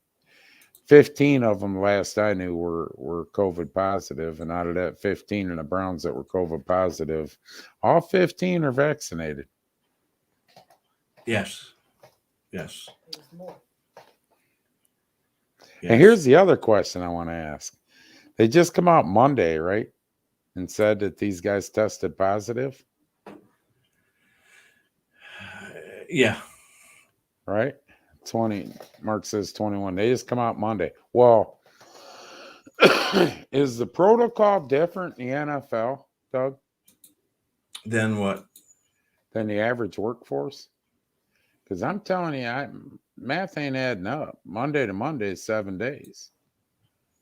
15 of them last I knew were COVID positive, and out of that 15 in the Browns that were COVID positive, all 15 are vaccinated.
Yes. Yes.
And here's the other question I want to ask. They just come out Monday, right? And said that these guys tested positive.
Yeah.
Right? 20. Mark says 21. They just come out Monday. Well, is the protocol different in the NFL, Doug?
Then what?
Than the average workforce? Because I'm telling you, math ain't adding up. Monday to Monday is 7 days.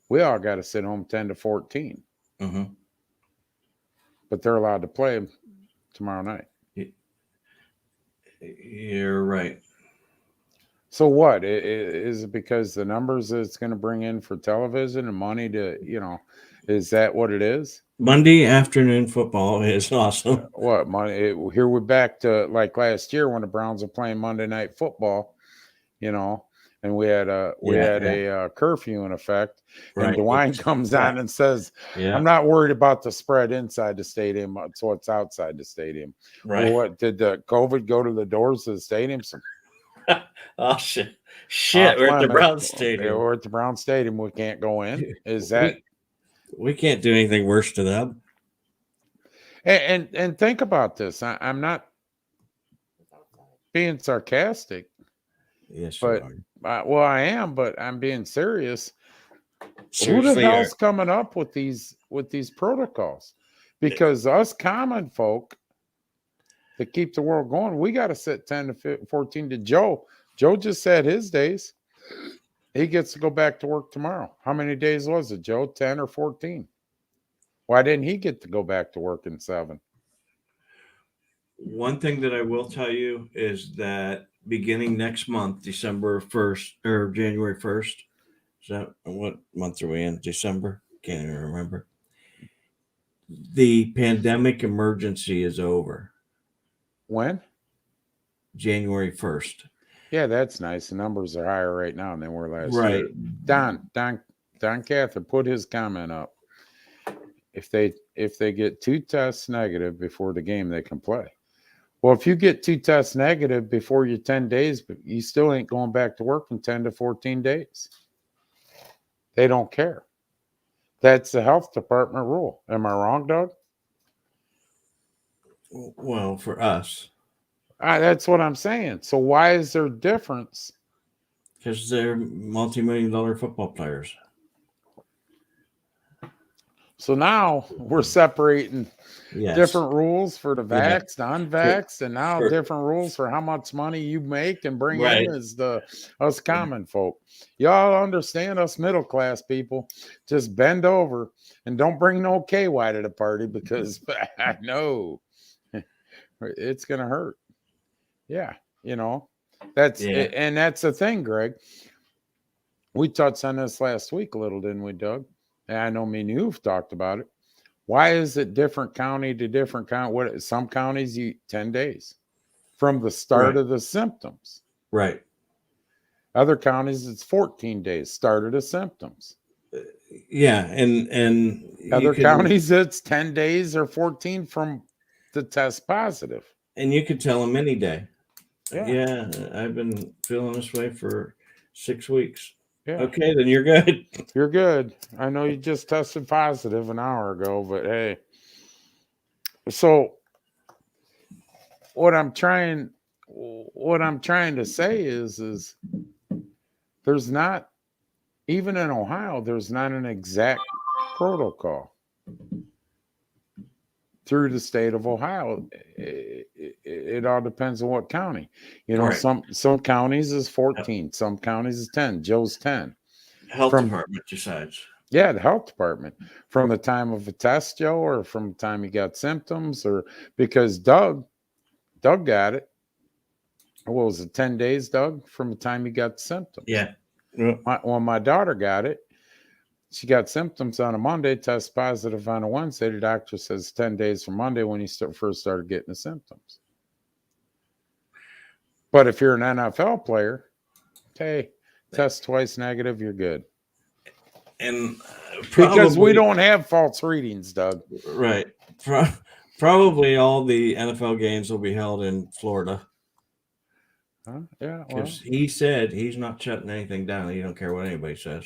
We all got to sit home 10 to 14.
Mm-hmm.
But they're allowed to play tomorrow night.
You're right.
So what? Is it because the numbers that it's going to bring in for television and money to, is that what it is?
Monday afternoon football is awesome.
What money? Here we're back to like last year when the Browns were playing Monday Night Football, and we had a curfew in effect.
Right.
And DeWine comes on and says, "I'm not worried about the spread inside the stadium. It's what's outside the stadium."
Right.
Well, what did the COVID go to the doors of the stadium?
Oh shit! We're at the Brown Stadium.
We're at the Brown Stadium. We can't go in. Is that?
We can't do anything worse to them.
And think about this. I'm not being sarcastic.
Yes,
but well, I am, but I'm being serious.
Seriously,
who the hell's coming up with these protocols? Because us common folk that keep the world going, we got to sit 10 to 14 to Joe. Joe just said his days. He gets to go back to work tomorrow. How many days was it, Joe? 10 or 14? Why didn't he get to go back to work in 7?
One thing that I will tell you is that beginning next month, December 1st or January 1st, is that what month are we in? December? Can't even remember. The pandemic emergency is over.
When?
January 1st.
Yeah, that's nice. The numbers are higher right now than they were last
right.
year. Don Cather put his comment up. If they get 2 tests negative before the game, they can play. Well, if you get 2 tests negative before your 10 days, but you still ain't going back to work in 10 to 14 days. They don't care. That's the health department rule. Am I wrong, Doug?
Well, for us.
That's what I'm saying. So why is there a difference?
Because they're multi-million-dollar football players.
So now we're separating different rules for the vaxxed, unvaxxed, and now different rules for how much money you make and bring in as us common folk. Y'all understand, us middle class people, just bend over and don't bring no KY to the party, because I know it's gonna hurt. Yeah, that's it, and that's the thing, Greg. We touched on this last week a little, didn't we, Doug? And I know me and you've talked about it. Why is it different county to different county? What some counties you 10 days from the start of the symptoms.
Right.
Other counties it's 14 days, start of the symptoms.
Yeah, and
other counties it's 10 days or 14 from the test positive.
And you could tell them any day.
Yeah,
I've been feeling this way for 6 weeks.
Yeah.
Okay, then you're good.
You're good. I know you just tested positive an hour ago, but hey. So what I'm trying to say is there's not, even in Ohio, there's not an exact protocol through the state of Ohio. It all depends on what county. Some counties is 14, some counties is 10. Joe's 10.
Health department decides.
Yeah, the health department. From the time of a test, Joe, or from the time you got symptoms, or because Doug got it. What was it, 10 days, Doug, from the time you got the symptoms?
Yeah.
When my daughter got it, she got symptoms on a Monday, test positive on a Wednesday. The doctor says 10 days from Monday when you first started getting the symptoms. But if you're an NFL player, hey, test twice negative, you're good.
And
because we don't have false readings, Doug.
Right. Probably all the NFL games will be held in Florida.
Huh? Yeah.
Because he said he's not shutting anything down. He don't care what anybody says.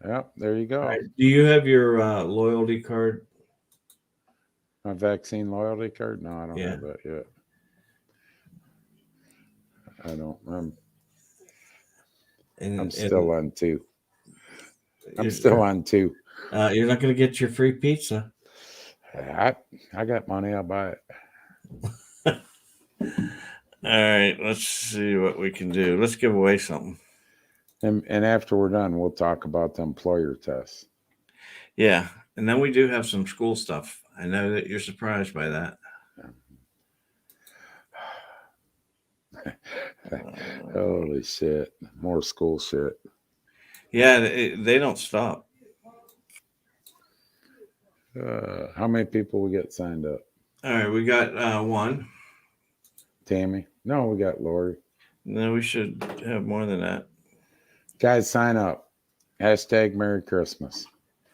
Yep. There you go.
Right. Do you have your loyalty card?
My vaccine loyalty card? No, I don't have that yet. I don't. I'm still on 2. I'm still on 2.
You're not going to get your free pizza.
I got money. I'll buy it.
All right. Let's see what we can do. Let's give away something.
And after we're done, we'll talk about the employer tests.
Yeah. And then we do have some school stuff. I know that you're surprised by that.
Holy shit. More school shit.
Yeah, they don't stop.
How many people we get signed up?
All right, we got 1.
Tammy? No, we got Lori.
No, we should have more than that.
Guys, sign up. Hashtag Merry Christmas.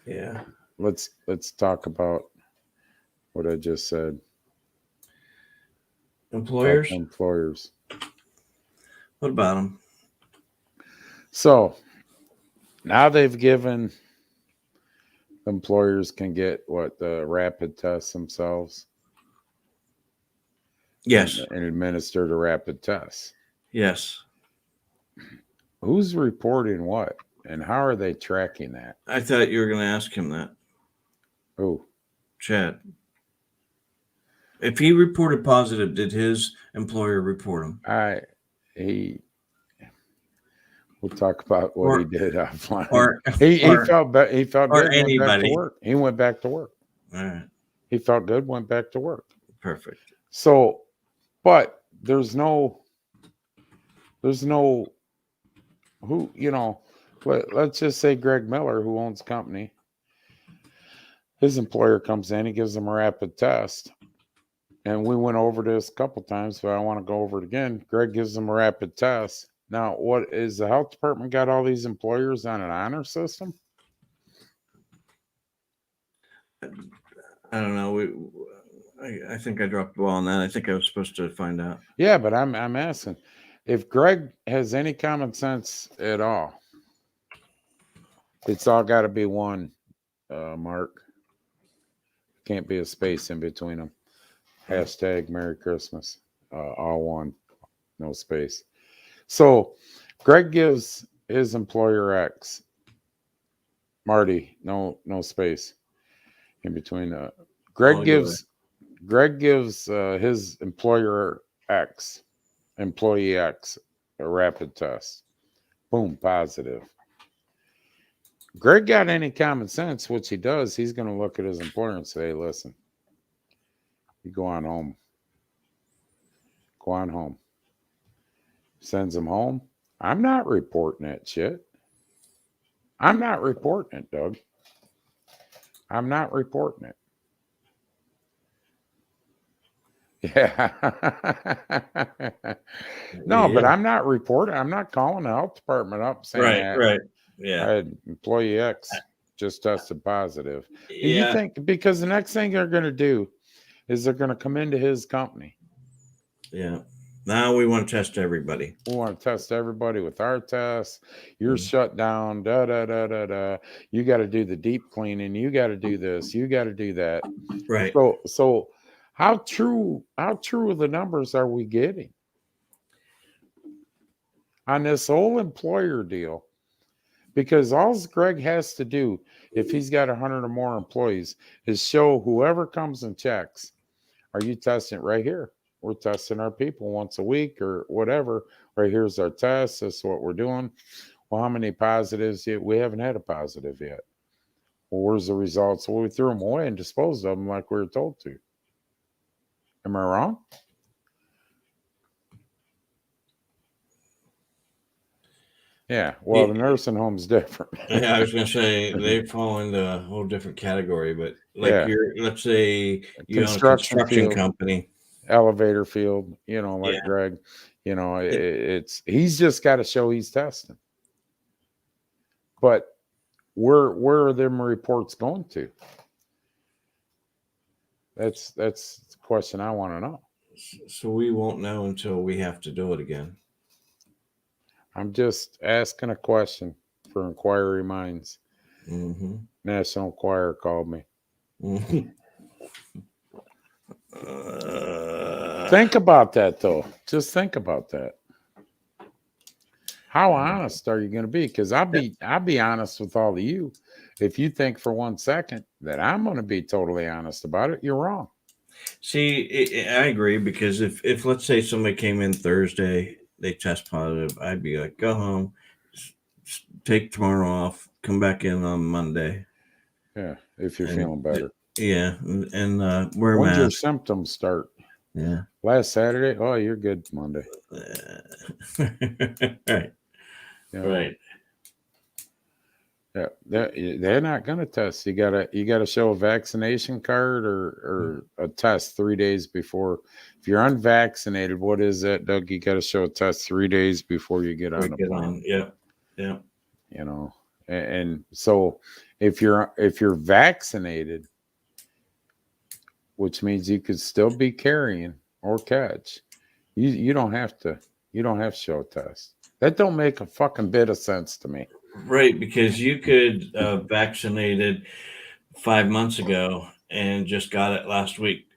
Yeah.
Let's talk about what I just said.
Employers?
Employers.
What about them?
So now they've given employers can get the rapid tests themselves.
Yes.
And administer the rapid tests.
Yes.
Who's reporting what? And how are they tracking that?
I thought you were going to ask him that.
Oh.
Chad. If he reported positive, did his employer report him?
We'll talk about what he did offline. He felt
or
good.
Anybody.
Went back to work. He went back to work.
All right.
He felt good. Went back to work.
Perfect.
So, but there's no who, let's just say Greg Miller, who owns the company, his employer comes in, he gives them a rapid test. And we went over this a couple times, but I want to go over it again. Greg gives them a rapid test. Now, what is the health department got all these employers on an honor system?
I don't know. I think I dropped the ball on that. I think I was supposed to find out.
Yeah, but I'm asking if Greg has any common sense at all. It's all got to be one, Mark. Can't be a space in between them. Hashtag Merry Christmas. All one, no space. So Greg gives his employer X. Marty, no space in between. Greg gives his employer X, employee X, a rapid test. Boom, positive. Greg got any common sense, which he does, he's going to look at his employer and say, hey, listen, you go on home. Go on home. Sends him home. I'm not reporting that shit. I'm not reporting it, Doug. I'm not reporting it. Yeah. No, but I'm not reporting. I'm not calling the health department up saying
right. Yeah.
I had employee X just tested positive.
Yeah.
You think because the next thing they're going to do is they're going to come into his company.
Yeah. Now we want to test everybody.
We want to test everybody with our tests. You're shut down. Da da da da da. You got to do the deep cleaning. You got to do this. You got to do that.
Right.
So how true of the numbers are we getting on this whole employer deal? Because all Greg has to do, if he's got 100 or more employees, is show whoever comes and checks, are you testing it right here? We're testing our people once a week or whatever. Right here's our test. That's what we're doing. Well, how many positives yet? We haven't had a positive yet. Well, where's the results? Well, we threw them away and disposed of them like we were told to. Am I wrong? Yeah, well, the nursing home's different.
Yeah, I was going to say they fall into a whole different category, but let's say you own a construction company.
elevator field, like Greg, he's just got to show he's testing. But where are them reports going to? That's the question I want to know.
So we won't know until we have to do it again.
I'm just asking a question for inquiry minds.
Mm-hmm.
National Enquirer called me.
Mm-hmm.
Think about that, though. Just think about that. How honest are you going to be? Because I'll be honest with all of you. If you think for 1 second that I'm going to be totally honest about it, you're wrong.
See, I agree, because if let's say somebody came in Thursday, they test positive, I'd be like, go home, take tomorrow off, come back in on Monday.
Yeah, if you're feeling better.
Yeah, and wear a
When's your
mask.
symptoms start?
Yeah.
Last Saturday? Oh, you're good Monday.
Right.
Yeah.
Right.
Yeah, they're not going to test. You gotta show a vaccination card or a test 3 days before. If you're unvaccinated, what is that, Doug? You got to show a test 3 days before you get on the plane.
Yeah.
And so if you're vaccinated, which means you could still be carrying or catch, you don't have to show a test. That don't make a fucking bit of sense to me.
Right, because you could vaccinated 5 months ago and just got it last week.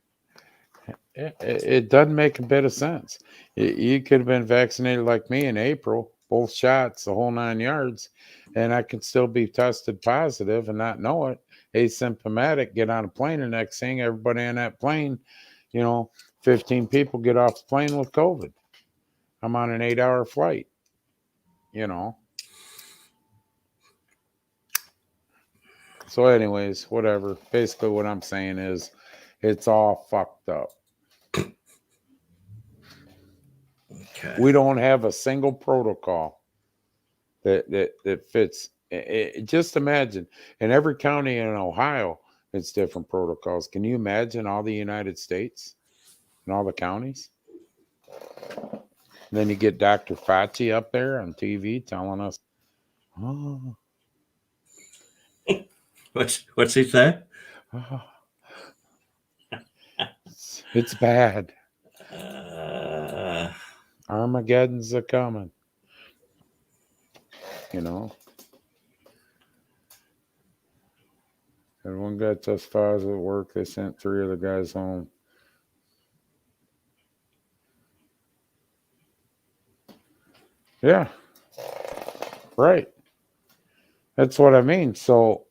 It doesn't make a bit of sense. You could have been vaccinated like me in April, both shots, the whole 9 yards, and I could still be tested positive and not know it. Asymptomatic, get on a plane, and next thing, everybody on that plane, 15 people get off the plane with COVID. I'm on an 8-hour flight, So anyways, whatever. Basically what I'm saying is it's all fucked up.
Okay.
We don't have a single protocol that fits. Just imagine, in every county in Ohio, it's different protocols. Can you imagine all the United States and all the counties? And then you get Dr. Fauci up there on TV telling us, oh.
What's he say?
Oh. It's bad. Armageddon's a coming. Everyone got test positive at work. They sent 3 of the guys home. Yeah. Right. That's what I mean. So,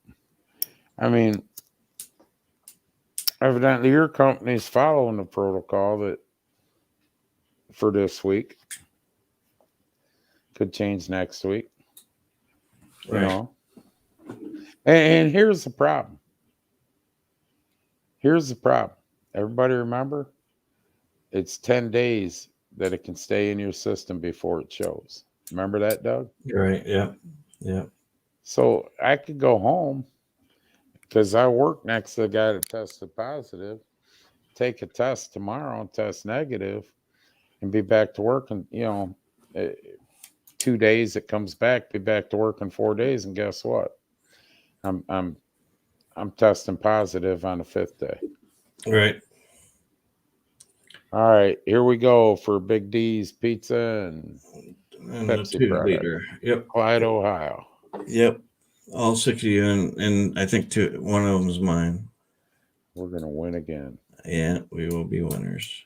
evidently your company's following the protocol that for this week. Could change next week.
Right.
And here's the problem. Everybody remember? It's 10 days that it can stay in your system before it shows. Remember that, Doug?
Right. Yeah. Yeah.
So I could go home because I work next to the guy that tested positive, take a test tomorrow and test negative, and be back to work. And 2 days it comes back, be back to work in 4 days, and guess what? I'm testing positive on the 5th day.
Right.
All right, here we go for Big D's Pizza and Pepsi
the 2
product.
liter. Yep.
Clyde, Ohio.
Yep. All 6 of you, and I think one of them is mine.
We're gonna win again.
Yeah, we will be winners.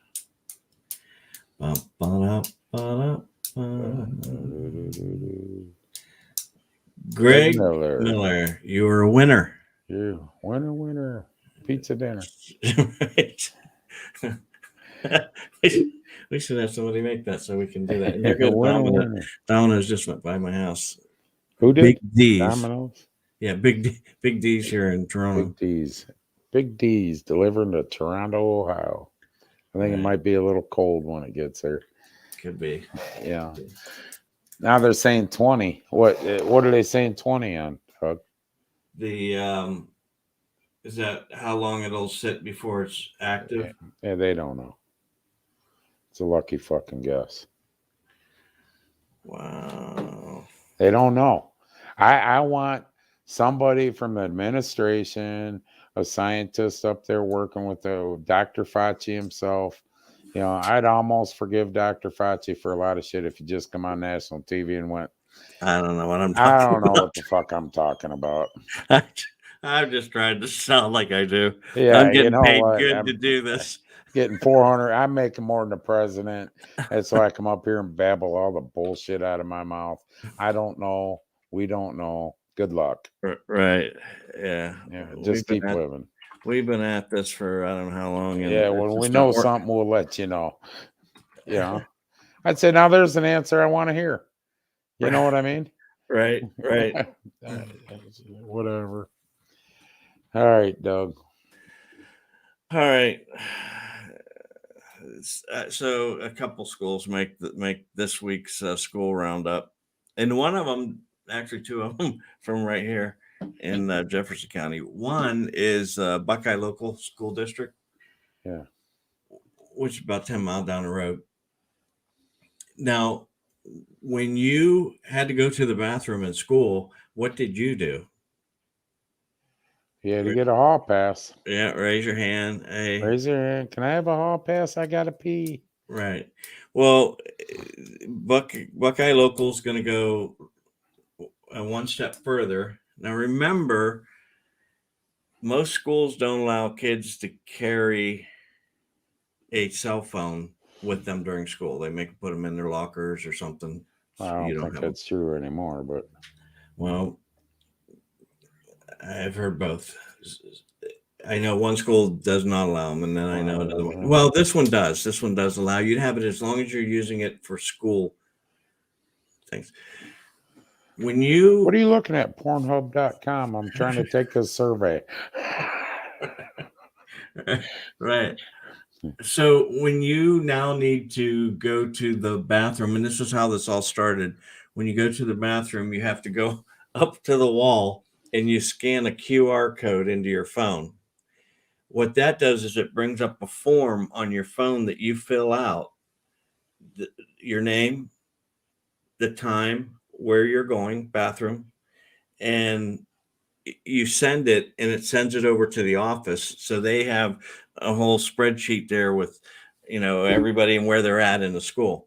Greg Miller, you are a winner.
You winner. Pizza dinner.
We should have somebody make that so we can do that. And you're good. Domino's just went by my house.
Who did?
Big D's.
Domino's?
Yeah, Big D's here in Toronto.
Big D's delivering to Toronto, Ohio. I think it might be a little cold when it gets there.
Could be.
Yeah. Now they're saying 20. What are they saying 20 on, Doug?
The is that how long it'll sit before it's active?
Yeah, they don't know. It's a lucky fucking guess.
Wow.
They don't know. I want somebody from the administration, a scientist up there working with Dr. Fauci himself. You know, I'd almost forgive Dr. Fauci for a lot of shit if he just come on national TV and went,
I don't know what I'm talking
I don't know
about.
what the fuck I'm talking about.
I'm just trying to sound like I do.
Yeah,
I'm getting
you know
paid
what?
good
I'm
to do this.
getting 400. I'm making more than the president. And so I come up here and babble all the bullshit out of my mouth. I don't know. We don't know. Good luck.
Right. Yeah.
Yeah, just keep living.
We've been at this for I don't know how long. And
Yeah, when we know something, we'll let you know. You know, I'd say now there's an answer I want to hear. You know what I mean?
Right.
Whatever. All right, Doug.
All right. So a couple schools make this week's school roundup, and one of them, actually two of them, from right here in Jefferson County. One is Buckeye Local School District.
Yeah.
Which is about 10 miles down the road. Now, when you had to go to the bathroom in school, what did you do?
You had to get a hall pass.
Yeah, raise your hand. Hey.
Raise your hand. Can I have a hall pass? I got to pee.
Right. Well, Buckeye Local is going to go one step further. Now, remember, most schools don't allow kids to carry a cell phone with them during school. They make them put them in their lockers or something.
I don't think that's true anymore, but
well, I've heard both. I know one school does not allow them, and then I know another one. Well, this one does. This one does allow you to have it as long as you're using it for school things. What are you
looking at? Pornhub.com. I'm trying to take a survey.
Right. So when you now need to go to the bathroom, and this is how this all started. When you go to the bathroom, you have to go up to the wall and you scan a QR code into your phone. What that does is it brings up a form on your phone that you fill out, your name, the time, where you're going, bathroom, and you send it, and it sends it over to the office. So they have a whole spreadsheet there with, everybody and where they're at in the school.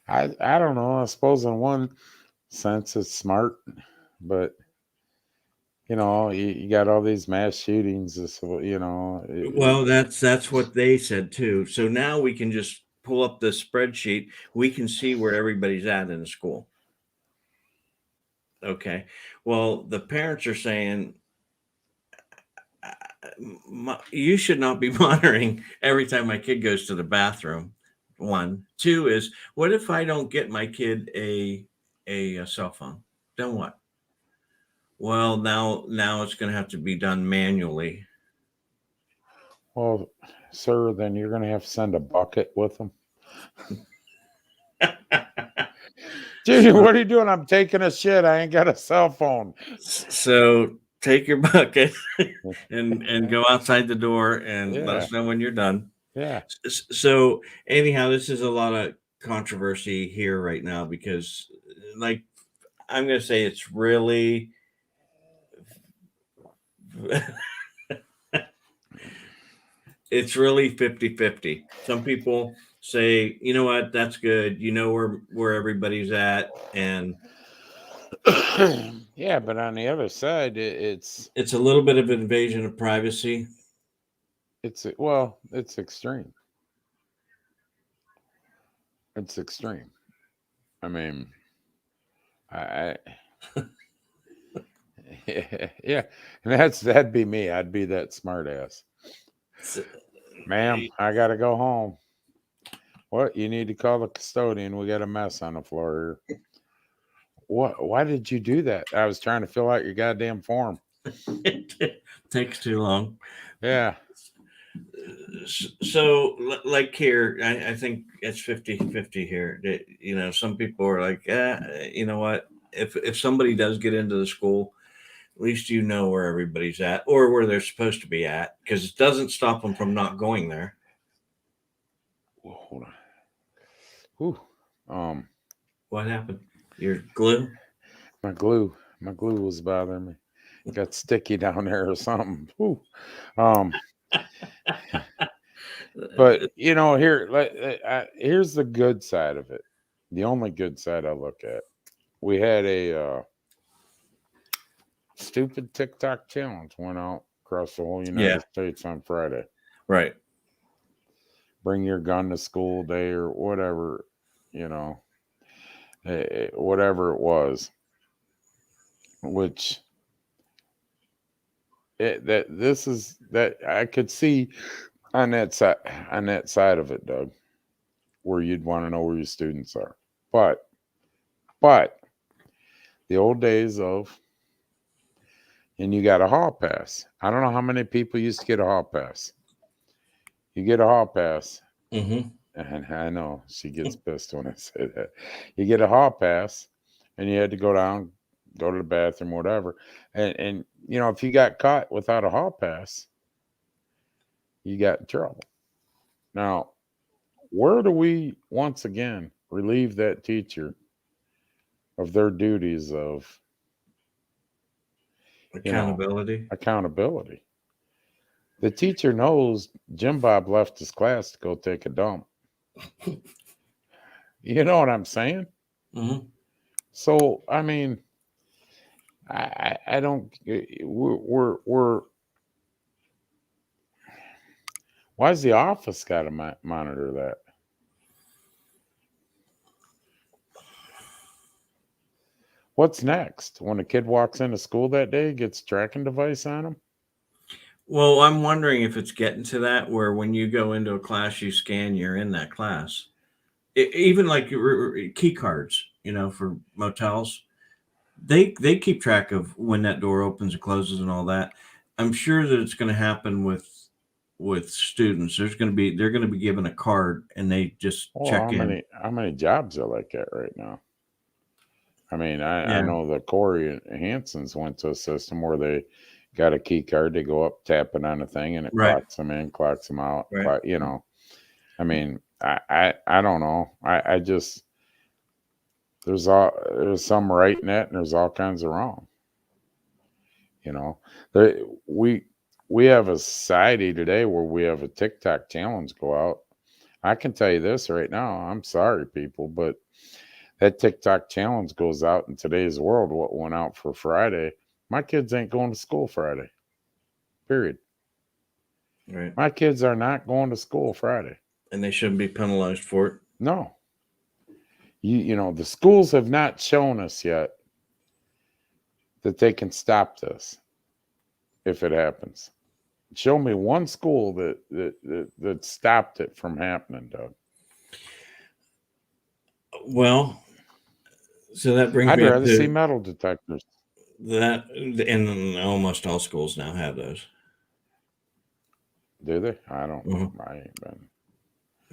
I don't know. I suppose in one sense it's smart, but you got all these mass shootings.
Well, that's what they said too. So now we can just pull up the spreadsheet. We can see where everybody's at in the school. Okay. Well, the parents are saying you should not be monitoring every time my kid goes to the bathroom. One. Two is, what if I don't get my kid a cell phone? Then what? Well, now it's going to have to be done manually.
Well, sir, then you're going to have to send a bucket with them. Dude, what are you doing? I'm taking a shit. I ain't got a cell phone.
So take your bucket and go outside the door and let us know when you're done.
Yeah.
So anyhow, this is a lot of controversy here right now because, like, I'm going to say it's really it's really 50-50. Some people say, you know what, that's good. You know where everybody's at. And
yeah, but on the other side, it's
a little bit of invasion of privacy.
It's extreme. It's extreme. I mean, yeah, and that'd be me. I'd be that smart ass. Ma'am, I gotta go home. What? You need to call the custodian. We got a mess on the floor here. What? Why did you do that? I was trying to fill out your goddamn form.
It takes too long.
Yeah.
So, like here, I think it's 50-50 here. Some people are like, you know what? If somebody does get into the school, at least you know where everybody's at or where they're supposed to be at, because it doesn't stop them from not going there.
hold on. Whew.
What happened? Your glue?
My glue was bothering me. It got sticky down there or something. Whew. But here's the good side of it. The only good side I look at. We had a stupid TikTok challenge went out across the whole United States on Friday.
Right.
Bring your gun to school day or whatever, whatever it was. Which that I could see on that side of it, Doug, where you'd want to know where your students are. But the old days of, and you got a hall pass. I don't know how many people used to get a hall pass. You get a hall pass,
Mm-hmm.
and I know she gets pissed when I say that. You get a hall pass, and you had to go down, go to the bathroom, whatever. And if you got caught without a hall pass, you got in trouble. Now, where do we once again relieve that teacher of their duties of
accountability?
Accountability. The teacher knows Jim Bob left his class to go take a dump. You know what I'm saying?
Mm-hmm.
So, I mean, I don't. We're. Why's the office got to monitor that? What's next? When a kid walks into school that day, gets a tracking device on him?
Well, I'm wondering if it's getting to that where when you go into a class, you scan, you're in that class. Even like key cards, for motels, they keep track of when that door opens and closes and all that. I'm sure that it's going to happen with students. They're going to be given a card and they just check in.
How many jobs are like that right now? I mean, I know that Corey Hanson's went to a system where they got a key card. They go up, tap it on the thing, and it clocks them in, clocks them out.
Right.
I mean, I don't know. I just there's some right in it, and there's all kinds of wrong. We have a society today where we have a TikTok challenge go out. I can tell you this right now. I'm sorry, people, but that TikTok challenge goes out in today's world. What went out for Friday? My kids ain't going to school Friday. Period.
Right.
My kids are not going to school Friday.
And they shouldn't be penalized for it.
No. The schools have not shown us yet that they can stop this if it happens. Show me one school that stopped it from happening, Doug.
Well, so that brings
I'd
me
rather
up to
see metal detectors.
that, and almost all schools now have those.
Do they? I don't know.
Mm-hmm.
I ain't been.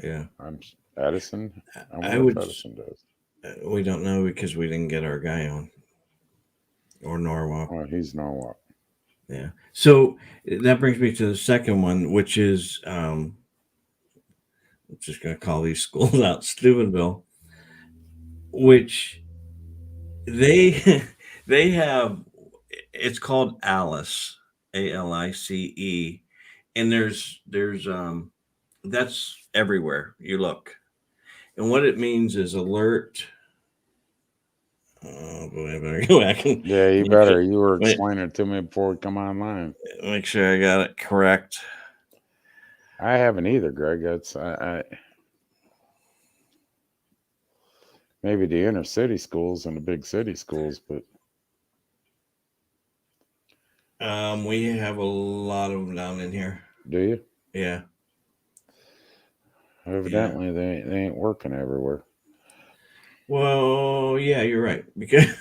Yeah.
I'm Edison.
I would.
Edison does.
We don't know because we didn't get our guy on. Or Norwalk.
Well, he's Norwalk.
Yeah. So that brings me to the second one, which is I'm just going to call these schools out, Steubenville, which they have. It's called Alice, ALICE, and there's that's everywhere you look, and what it means is alert. Oh boy, I better go back.
Yeah, you better. You were explaining it to me before we come online.
Make sure I got it correct.
I haven't either, Greg. That's I maybe the inner city schools and the big city schools, but
we have a lot of them down in here.
Do you?
Yeah.
Evidently, they ain't working everywhere.
Well, yeah, you're right because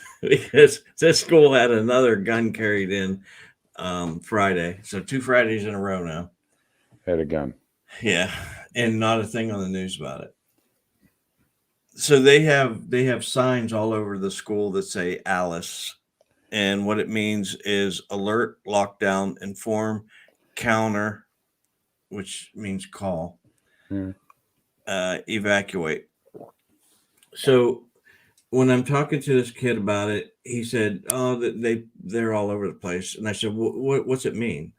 this school had another gun carried in Friday, so 2 Fridays in a row now.
Had a gun.
Yeah, and not a thing on the news about it. So they have signs all over the school that say Alice, and what it means is alert, lockdown, inform, counter, which means call. evacuate. So when I'm talking to this kid about it, he said, "Oh, they're all over the place." And I said, "What's it mean?"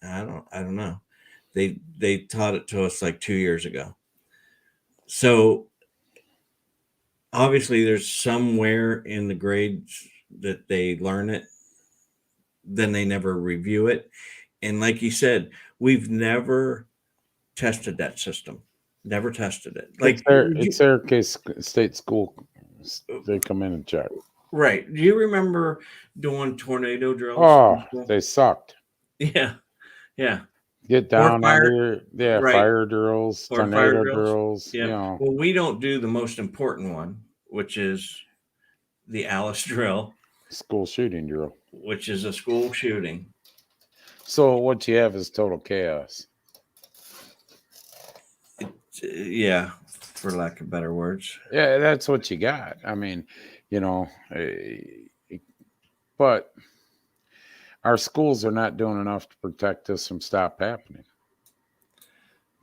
I don't know. They taught it to us like 2 years ago. So obviously there's somewhere in the grades that they learn it, then they never review it. And like you said, we've never tested that system. Never tested it. Like
it's their case state school. They come in and check.
Right. Do you remember doing tornado drills?
Oh, they sucked.
Yeah. Yeah.
Get down under fire drills,
or
tornado
fire
drills.
Yeah.
You know.
Well, we don't do the most important one, which is the Alice drill.
School shooting drill.
Which is a school shooting.
So what you have is total chaos.
Yeah, for lack of better words.
Yeah, that's what you got. I mean, you know, but our schools are not doing enough to protect this from stop happening.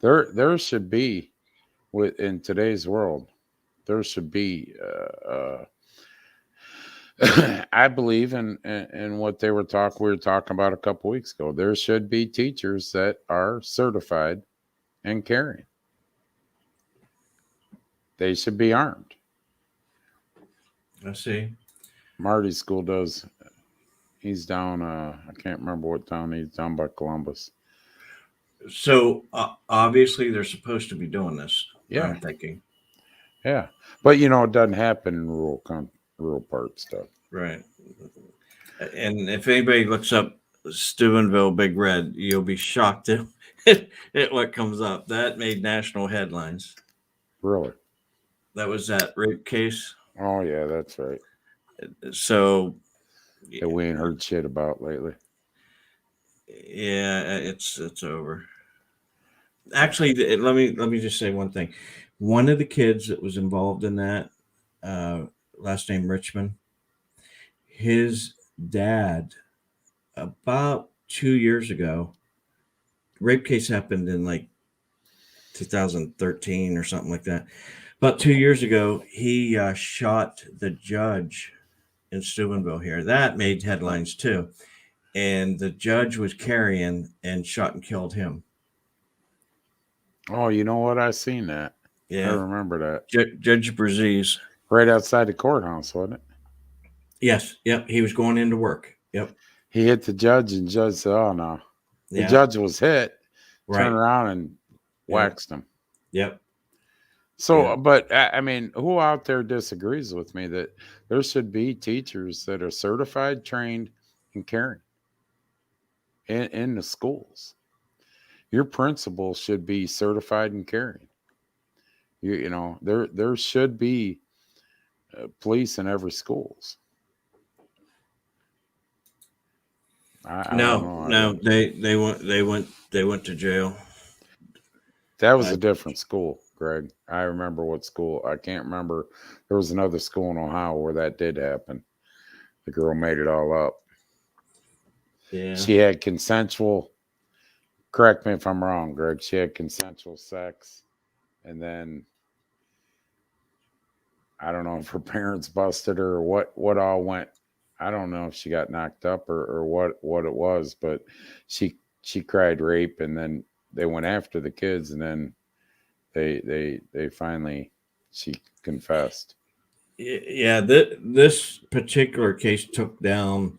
There should be, in today's world, there should be. I believe in what we were talking about a couple weeks ago. There should be teachers that are certified in carrying. They should be armed.
I see.
Marty's school does. He's down. I can't remember what town he's down by Columbus.
So obviously they're supposed to be doing this.
Yeah,
I'm thinking.
Yeah, but you know it doesn't happen in rural part stuff.
Right. And if anybody looks up Steubenville Big Red, you'll be shocked at what comes up. That made national headlines.
Really?
That was that rape case.
Oh yeah, that's right.
So
that we ain't heard shit about lately.
Yeah, it's over. Actually, let me just say one thing. One of the kids that was involved in that, last name Richmond, his dad, about 2 years ago, rape case happened in like 2013 or something like that. About 2 years ago, he shot the judge in Steubenville here. That made headlines too. And the judge was carrying and shot and killed him.
Oh, you know what? I seen that.
Yeah.
I remember that.
Judge Braziz.
Right outside the courthouse, wasn't it?
Yes. Yep. He was going into work. Yep.
He hit the judge and judge said, oh, no. The judge was hit, turned around and waxed him.
Yep.
So, but I mean, who out there disagrees with me that there should be teachers that are certified, trained, and caring in the schools? Your principal should be certified and caring. You know, there should be police in every schools.
No, they went to jail.
That was a different school, Greg. I remember what school. I can't remember. There was another school in Ohio where that did happen. The girl made it all up.
Yeah.
She had consensual. Correct me if I'm wrong, Greg. She had consensual sex, and then I don't know if her parents busted her or what all went. I don't know if she got knocked up or what it was, but she cried rape, and then they went after the kids, and then they finally she confessed.
Yeah, this particular case took down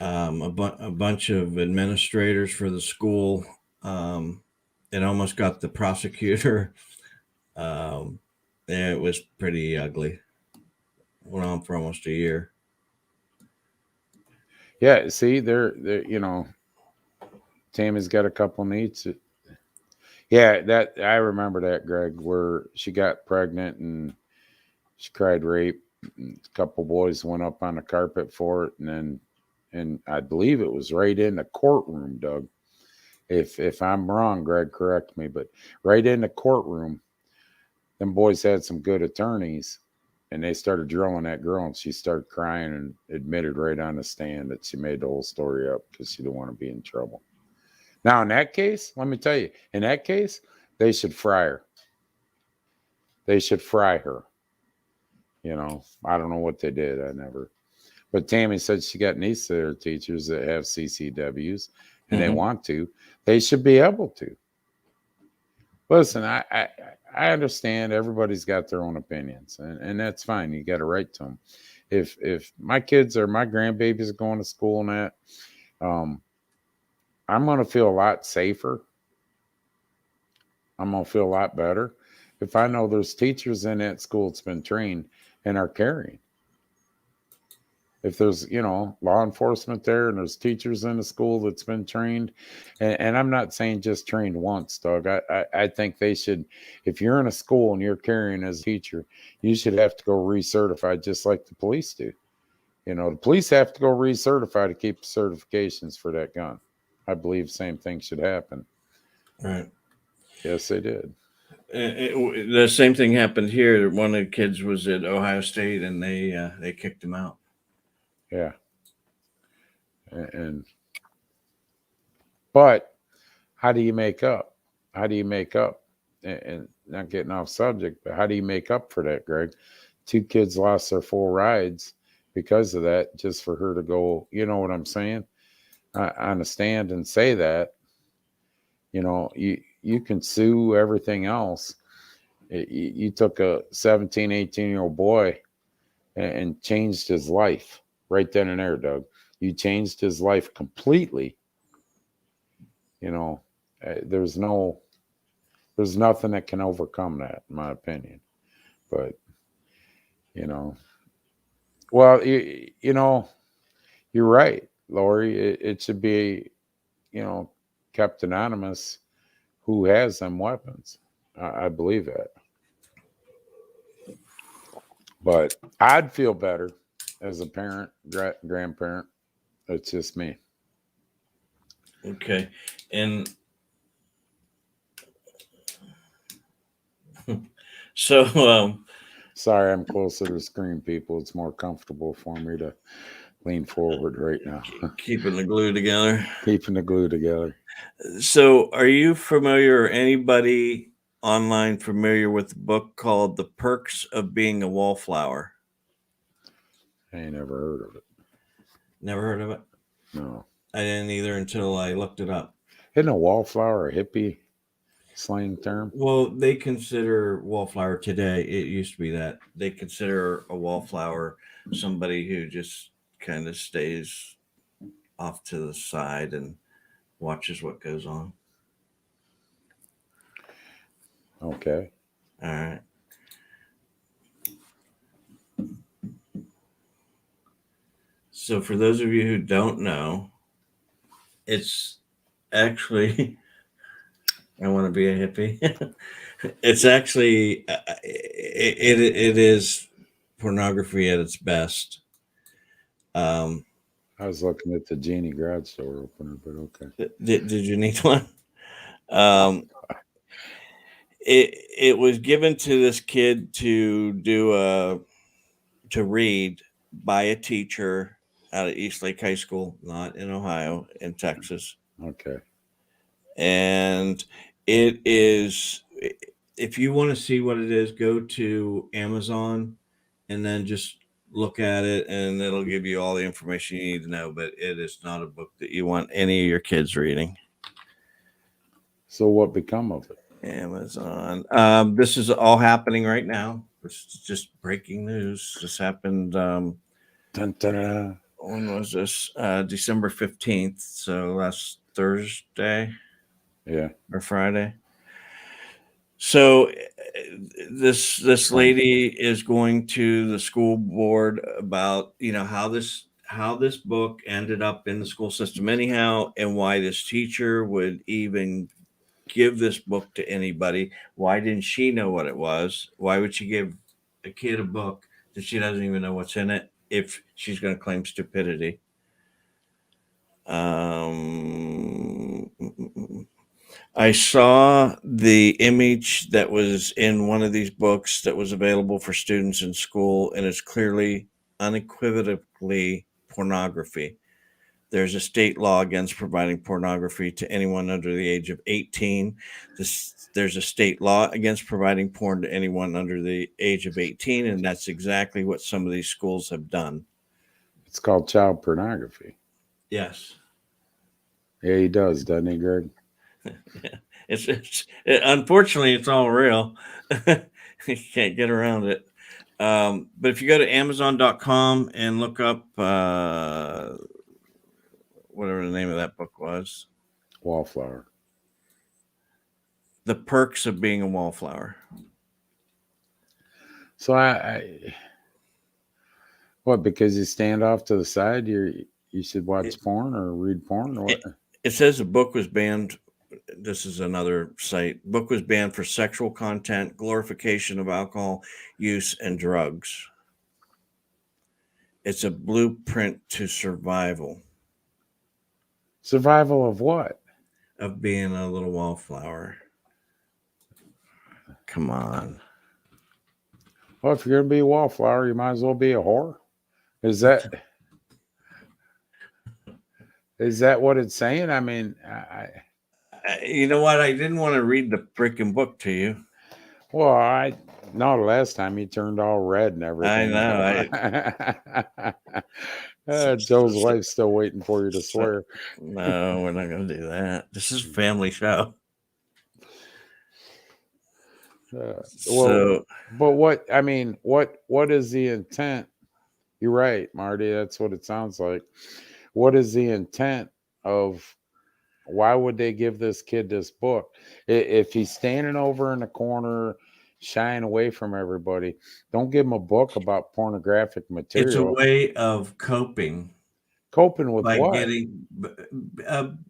a bunch of administrators for the school. It almost got the prosecutor. It was pretty ugly. Went on for almost a year.
Yeah, see, they're you know, Tammy's got a couple needs. Yeah, that I remember that, Greg, where she got pregnant and she cried rape. A couple boys went up on the carpet for it, and I believe it was right in the courtroom, Doug. If I'm wrong, Greg, correct me, but right in the courtroom, them boys had some good attorneys, and they started drilling that girl, and she started crying and admitted right on the stand that she made the whole story up because she didn't want to be in trouble. Now, in that case, let me tell you, in that case, they should fry her. They should fry her. You know, I don't know what they did. But Tammy said she got nieces that are teachers that have CCWs and they want to. They should be able to. Listen, I understand everybody's got their own opinions, and that's fine. You got a right to them. If my kids or my grandbabies are going to school and that, I'm going to feel a lot safer. I'm going to feel a lot better if I know there's teachers in that school that's been trained and are caring. If there's, law enforcement there and there's teachers in the school that's been trained, and I'm not saying just trained once, Doug. I think they should, if you're in a school and you're carrying as a teacher, you should have to go recertify just like the police do. The police have to go recertify to keep the certifications for that gun. I believe the same thing should happen.
Right.
Yes, they did.
The same thing happened here. One of the kids was at Ohio State, and they kicked him out.
Yeah. But how do you make up? And not getting off subject, but how do you make up for that, Greg? 2 kids lost their 4 rides because of that, just for her to go, you know what I'm saying? On a stand and say that, you can sue everything else. You took a 17, 18-year-old boy and changed his life right then and there, Doug. You changed his life completely. There's nothing that can overcome that, in my opinion. But, well, you're right, Lori. It should be, kept anonymous who has them weapons. I believe that. But I'd feel better as a parent, grandparent. It's just me.
Okay. And so,
sorry, I'm closer to the screen, people. It's more comfortable for me to lean forward right now.
Keeping the glue together.
Keeping the glue together.
So, are you familiar, or anybody online familiar with a book called The Perks of Being a Wallflower?
I ain't never heard of it.
Never heard of it?
No.
I didn't either until I looked it up.
Isn't a wallflower a hippie slang term?
Well, they consider wallflower today, it used to be that. They consider a wallflower somebody who just kind of stays off to the side and watches what goes on.
Okay.
All right. So for those of you who don't know, it's actually, I want to be a hippie. It's actually, it is pornography at its best.
I was looking at the Genie garage door opener, but okay.
Did you need one? It was given to this kid to read by a teacher out of Eastlake High School, not in Ohio, in Texas.
Okay.
And it is, if you want to see what it is, go to Amazon and then just look at it, and it'll give you all the information you need to know. But it is not a book that you want any of your kids reading. So
what become of it?
Amazon. This is all happening right now. It's just breaking news. This happened.
Dun, dun, dun.
When was this? December 15th. So last Thursday.
Yeah.
Or Friday. So this lady is going to the school board about, how this book ended up in the school system anyhow, and why this teacher would even give this book to anybody. Why didn't she know what it was? Why would she give a kid a book that she doesn't even know what's in it if she's going to claim stupidity? I saw the image that was in one of these books that was available for students in school, and it's clearly, unequivocally pornography. There's a state law against providing pornography to anyone under the age of 18. There's a state law against providing porn to anyone under the age of 18, and that's exactly what some of these schools have done.
It's called child pornography.
Yes.
Yeah, he does, doesn't he, Greg?
Unfortunately, it's all real. You can't get around it. But if you go to Amazon.com and look up whatever the name of that book was,
Wallflower.
The Perks of Being a Wallflower.
So what? Because you stand off to the side, you should watch porn or read porn, or what?
It says the book was banned. This is another site. Book was banned for sexual content, glorification of alcohol use, and drugs. It's a blueprint to survival.
Survival of what?
Of being a little wallflower. Come on.
Well, if you're going to be a wallflower, you might as well be a whore. Is that what it's saying? I mean,
you know what? I didn't want to read the freaking book to you.
Well, no, the last time you turned all red and everything.
I
know. Joe's wife's still waiting for you to swear.
No, we're not going to do that. This is a family show.
But what is the intent? You're right, Marty. That's what it sounds like. What is the intent of why would they give this kid this book? If he's standing over in the corner, shying away from everybody, don't give him a book about pornographic material.
It's a way of coping.
Coping with
by
what?
Getting,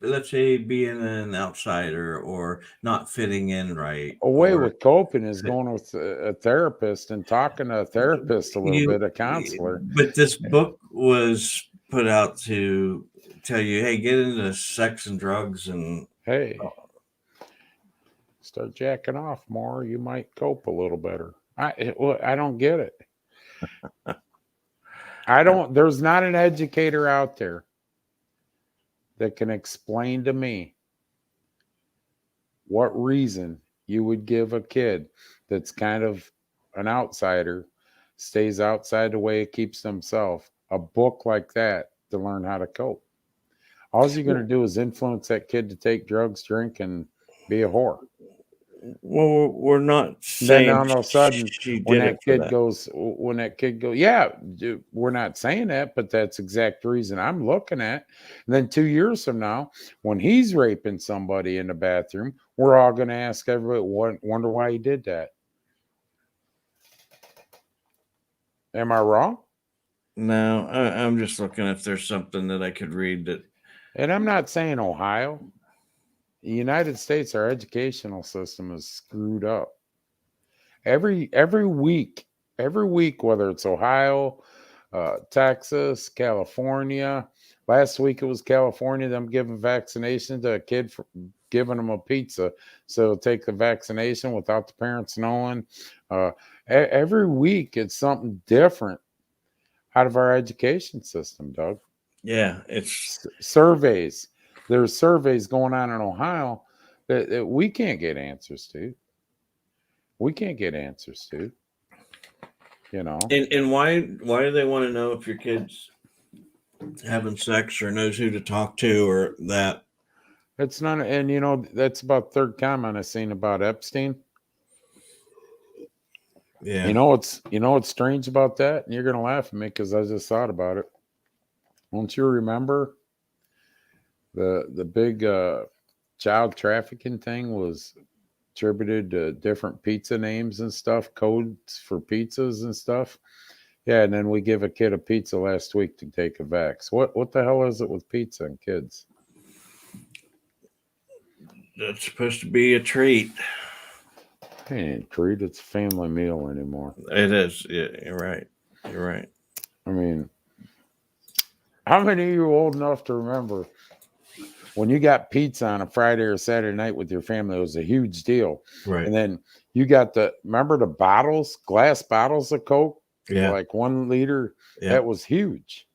let's say, being an outsider or not fitting in right.
A way with coping is going with a therapist and talking to a therapist a little bit, a counselor.
But this book was put out to tell you, hey, get into sex and drugs and
hey, start jacking off more. You might cope a little better. I don't get it. There's not an educator out there that can explain to me what reason you would give a kid that's kind of an outsider, stays outside the way he keeps himself, a book like that to learn how to cope. All you're going to do is influence that kid to take drugs, drink, and be a whore.
Well, we're not saying.
Then all of a sudden, when that kid goes, yeah, we're not saying that, but that's the exact reason I'm looking at. And then 2 years from now, when he's raping somebody in the bathroom, we're all going to ask everybody, wonder why he did that. Am I wrong?
No, I'm just looking if there's something that I could read that.
And I'm not saying Ohio. The United States, our educational system is screwed up. Every week, whether it's Ohio, Texas, California. Last week it was California, them giving vaccination to a kid for giving them a pizza. So take the vaccination without the parents knowing. Every week it's something different out of our education system, Doug.
Yeah, it's
surveys. There's surveys going on in Ohio that we can't get answers to. You know.
And why do they want to know if your kid's having sex or knows who to talk to or that?
It's not, and you know, that's about third comment I've seen about Epstein.
Yeah.
You know what's strange about that? And you're gonna laugh at me because I just thought about it. Don't you remember the big child trafficking thing was attributed to different pizza names and stuff, codes for pizzas and stuff? Yeah, and then we give a kid a pizza last week to take a vax. What the hell is it with pizza and kids?
That's supposed to be a treat.
It ain't a treat, it's a family meal anymore.
It is. Yeah, you're right.
I mean, how many of you are old enough to remember when you got pizza on a Friday or Saturday night with your family? It was a huge deal.
Right.
And then you got remember the bottles, glass bottles of Coke?
Yeah.
Like 1 liter?
Yeah.
That was huge.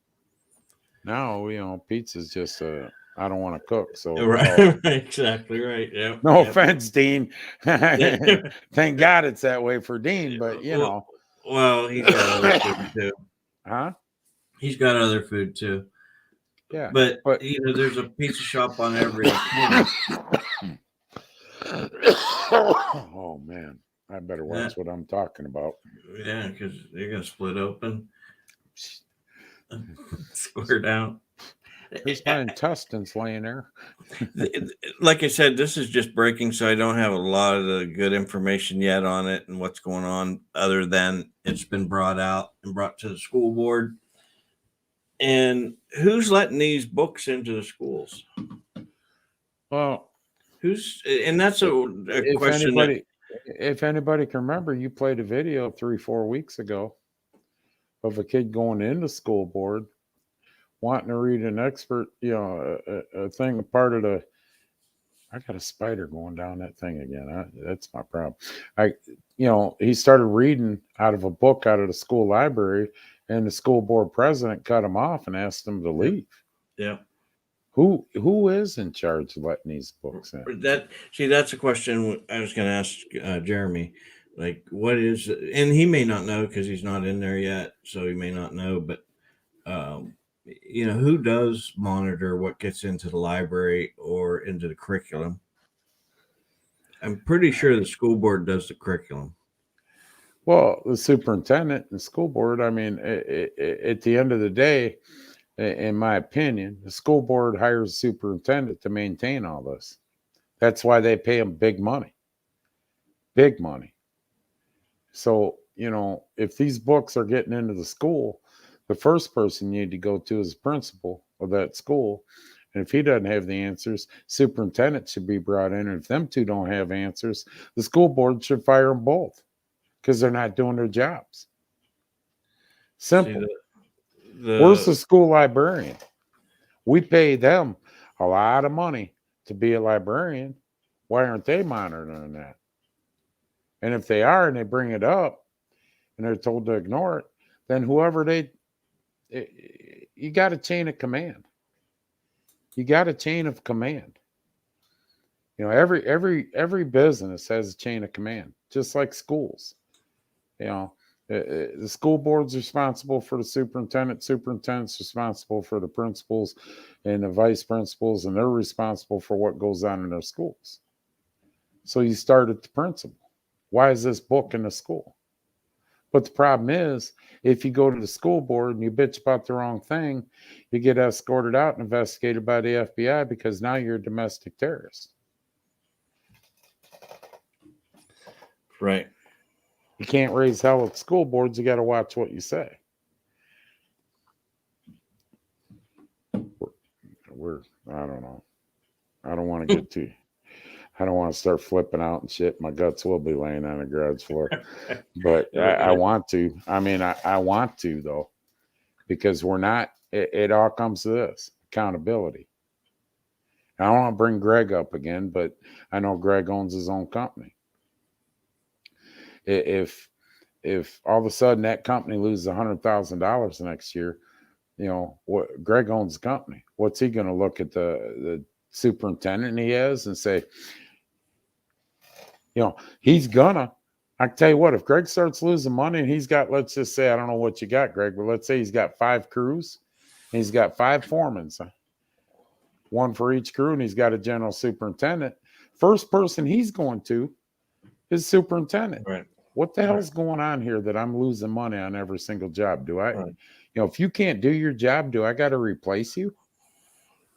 Now, pizza's just I don't want to cook. So
Right, exactly right. Yeah.
no offense, Dean. Thank God it's that way for Dean, but
Well, he's got other food too.
Huh?
He's got other food too.
Yeah.
But there's a pizza shop on every corner.
Oh man. I better watch what I'm talking about.
Yeah, because you're gonna split open. Squared out.
There's my intestines laying there.
Like I said, this is just breaking, so I don't have a lot of the good information yet on it and what's going on, other than it's been brought out and brought to the school board. And who's letting these books into the schools?
Well,
and that's a question.
If anybody can remember, you played a video 3-4 weeks ago of a kid going into school board wanting to read an expert, a thing, part of the. I got a spider going down that thing again. That's my problem. He started reading out of a book out of the school library, and the school board president cut him off and asked him to leave.
Yeah.
Who is in charge of letting these books in?
That's a question I was going to ask Jeremy. Like, what is, and he may not know because he's not in there yet, so he may not know. But who does monitor what gets into the library or into the curriculum? I'm pretty sure the school board does the curriculum.
Well, the superintendent and school board. I mean, at the end of the day, in my opinion, the school board hires a superintendent to maintain all this. That's why they pay him big money. Big money. So, if these books are getting into the school, the first person you need to go to is the principal of that school. And if he doesn't have the answers, superintendent should be brought in. And if them two don't have answers, the school board should fire them both because they're not doing their jobs. Simple. Where's the school librarian? We pay them a lot of money to be a librarian. Why aren't they monitoring that? And if they are and they bring it up and they're told to ignore it, then you got a chain of command. You got a chain of command. Every business has a chain of command, just like schools. The school board's responsible for the superintendent's responsible for the principals and the vice principals, and they're responsible for what goes on in their schools. So you start at the principal. Why is this book in the school? But the problem is, if you go to the school board and you bitch about the wrong thing, you get escorted out and investigated by the FBI because now you're a domestic terrorist.
Right.
You can't raise hell at school boards. You got to watch what you say. I don't know. I don't want to get too. I don't want to start flipping out and shit. My guts will be laying on the garage floor. But I want to. I mean, I want to, though, because we're not. It all comes to this accountability. I don't want to bring Greg up again, but I know Greg owns his own company. If all of a sudden that company loses $100,000 next year, what Greg owns the company. What's he going to look at the superintendent he has and say, he's gonna. I can tell you what, if Greg starts losing money and he's got, let's just say, I don't know what you got, Greg, but let's say he's got 5 crews and he's got 5 foremen, one for each crew, and he's got a general superintendent. First person he's going to is superintendent.
Right.
What the hell's going on here that I'm losing money on every single job? Do I, if you can't do your job, do I got to replace you?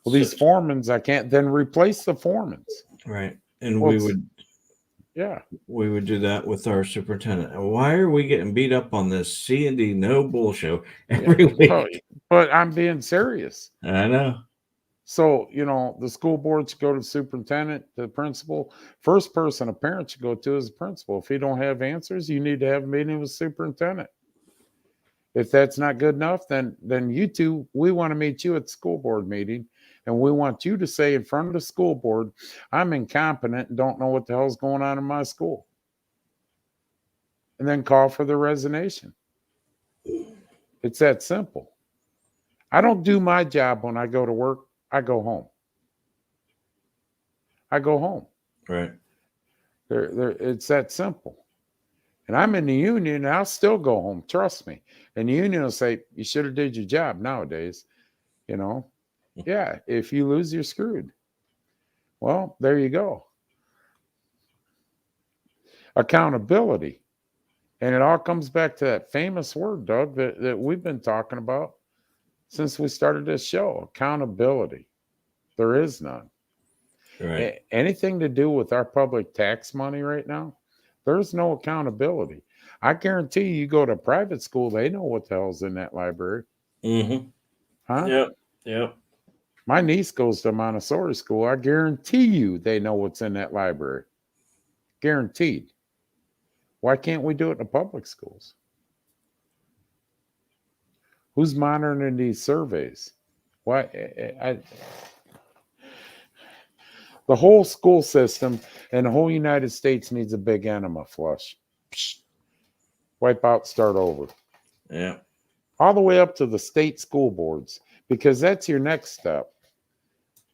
Well, these foremans, I can't then replace the foremans.
Right. And we would do that with our superintendent. Why are we getting beat up on this C&D No Bull Show every week?
But I'm being serious.
I know.
So, the school board should go to the superintendent, the principal. First person a parent should go to is the principal. If you don't have answers, you need to have a meeting with the superintendent. If that's not good enough, then you two, we want to meet you at the school board meeting, and we want you to say in front of the school board, I'm incompetent and don't know what the hell's going on in my school. And then call for the resignation. It's that simple. I don't do my job when I go to work. I go home. I go home.
Right.
It's that simple. And I'm in the union, and I'll still go home. Trust me. And the union will say, you should have did your job nowadays. You know, yeah, if you lose, you're screwed. Well, there you go. Accountability. And it all comes back to that famous word, Doug, that we've been talking about since we started this show. Accountability. There is none.
Right.
Anything to do with our public tax money right now, there's no accountability. I guarantee you go to private school, they know what the hell's in that library.
Mm-hmm.
Huh?
Yep. Yep.
My niece goes to Montessori school. I guarantee you they know what's in that library. Guaranteed. Why can't we do it in the public schools? Who's monitoring these surveys? Why? The whole school system and the whole United States needs a big enema flush. Psh, wipe out, start over.
Yeah.
All the way up to the state school boards, because that's your next step.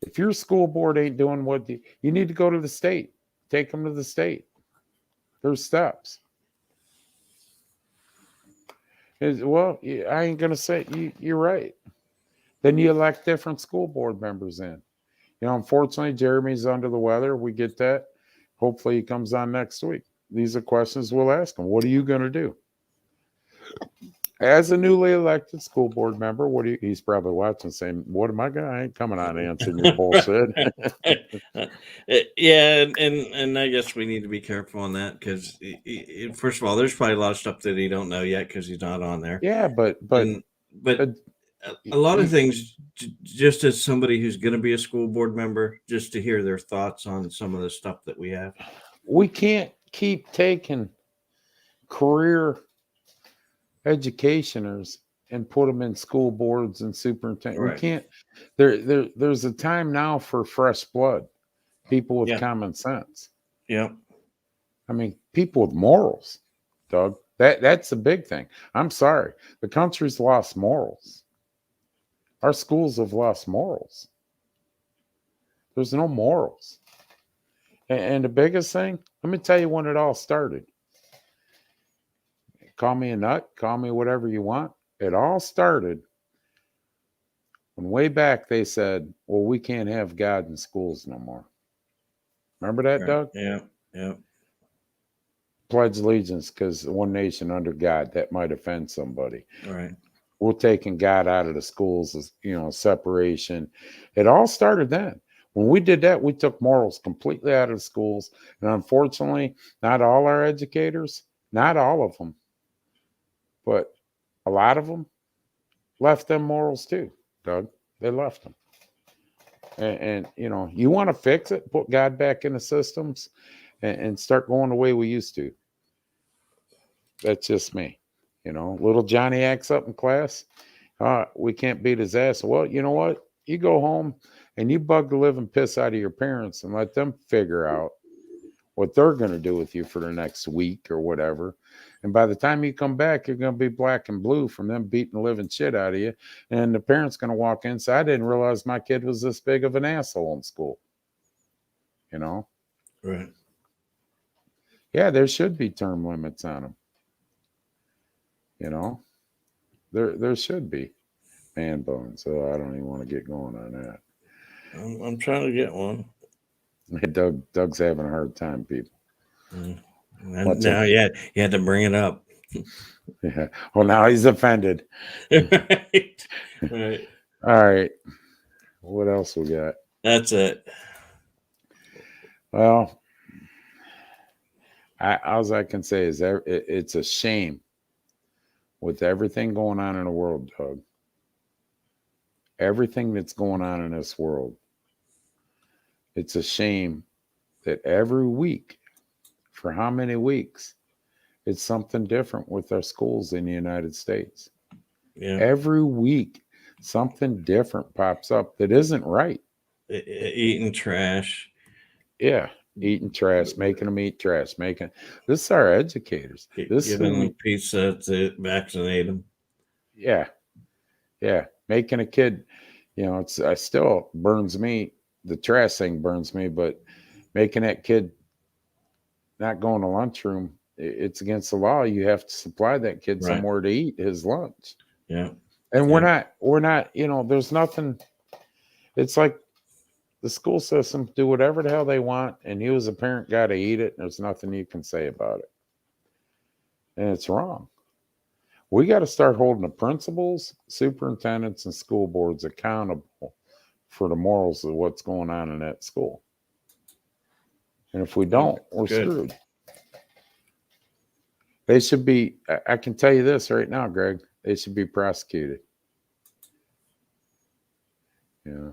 If your school board ain't doing what you need to go to the state. Take them to the state. There's steps. Well, I ain't going to say you're right. Then you elect different school board members in. You know, unfortunately, Jeremy's under the weather. We get that. Hopefully he comes on next week. These are questions we'll ask him. What are you going to do? As a newly elected school board member, he's probably watching saying, what am I going to, I ain't coming on answering your bullshit.
Yeah. And I guess we need to be careful on that because first of all, there's probably a lot of stuff that he don't know yet because he's not on there.
Yeah. But
a lot of things, just as somebody who's going to be a school board member, just to hear their thoughts on some of the stuff that we have.
We can't keep taking career educationers and put them in school boards and superintendent. Right. We can't. There's a time now for fresh blood, people with common sense.
Yeah.
I mean, people with morals, Doug. That's the big thing. I'm sorry. The country's lost morals. Our schools have lost morals. There's no morals. And the biggest thing, let me tell you when it all started. Call me a nut, call me whatever you want. It all started when way back they said, well, we can't have God in schools no more. Remember that, Doug?
Yeah, yeah.
Pledge allegiance because one nation under God, that might offend somebody.
Right.
We're taking God out of the schools, separation. It all started then. When we did that, we took morals completely out of the schools. And unfortunately, not all our educators, not all of them, but a lot of them left them morals too, Doug. They left them. And you want to fix it, put God back in the systems and start going the way we used to. That's just me. Little Johnny acts up in class. We can't beat his ass. Well, you know what? You go home and you bug the living piss out of your parents and let them figure out what they're going to do with you for the next week or whatever. And by the time you come back, you're going to be black and blue from them beating the living shit out of you. And the parent's going to walk in. So I didn't realize my kid was this big of an asshole in school.
Right.
Yeah, there should be term limits on them. There should be. Man bones. So I don't even want to get going on that.
I'm trying to get one.
Doug's having a hard time, people.
Now, you had to bring it up.
Yeah. Well, now he's offended.
Right.
All right. What else we got?
That's it.
Well, all I can say is it's a shame with everything going on in the world, Doug. Everything that's going on in this world. It's a shame that every week, for how many weeks, it's something different with our schools in the United States.
Yeah.
Every week, something different pops up that isn't right.
Eating trash.
Yeah. Eating trash, making them eat trash, this is our educators.
Giving them pizza to vaccinate them.
Yeah. Yeah. making a kid, I still burns me. The trash thing burns me, but making that kid not go in the lunchroom, it's against the law. You have to supply that kid somewhere to eat his lunch.
Yeah.
And we're not, there's nothing. It's like the school system do whatever the hell they want. And you as a parent got to eat it. And there's nothing you can say about it. And it's wrong. We got to start holding the principals, superintendents, and school boards accountable for the morals of what's going on in that school. And if we don't, we're screwed. They should be, I can tell you this right now, Greg, they should be prosecuted. Yeah.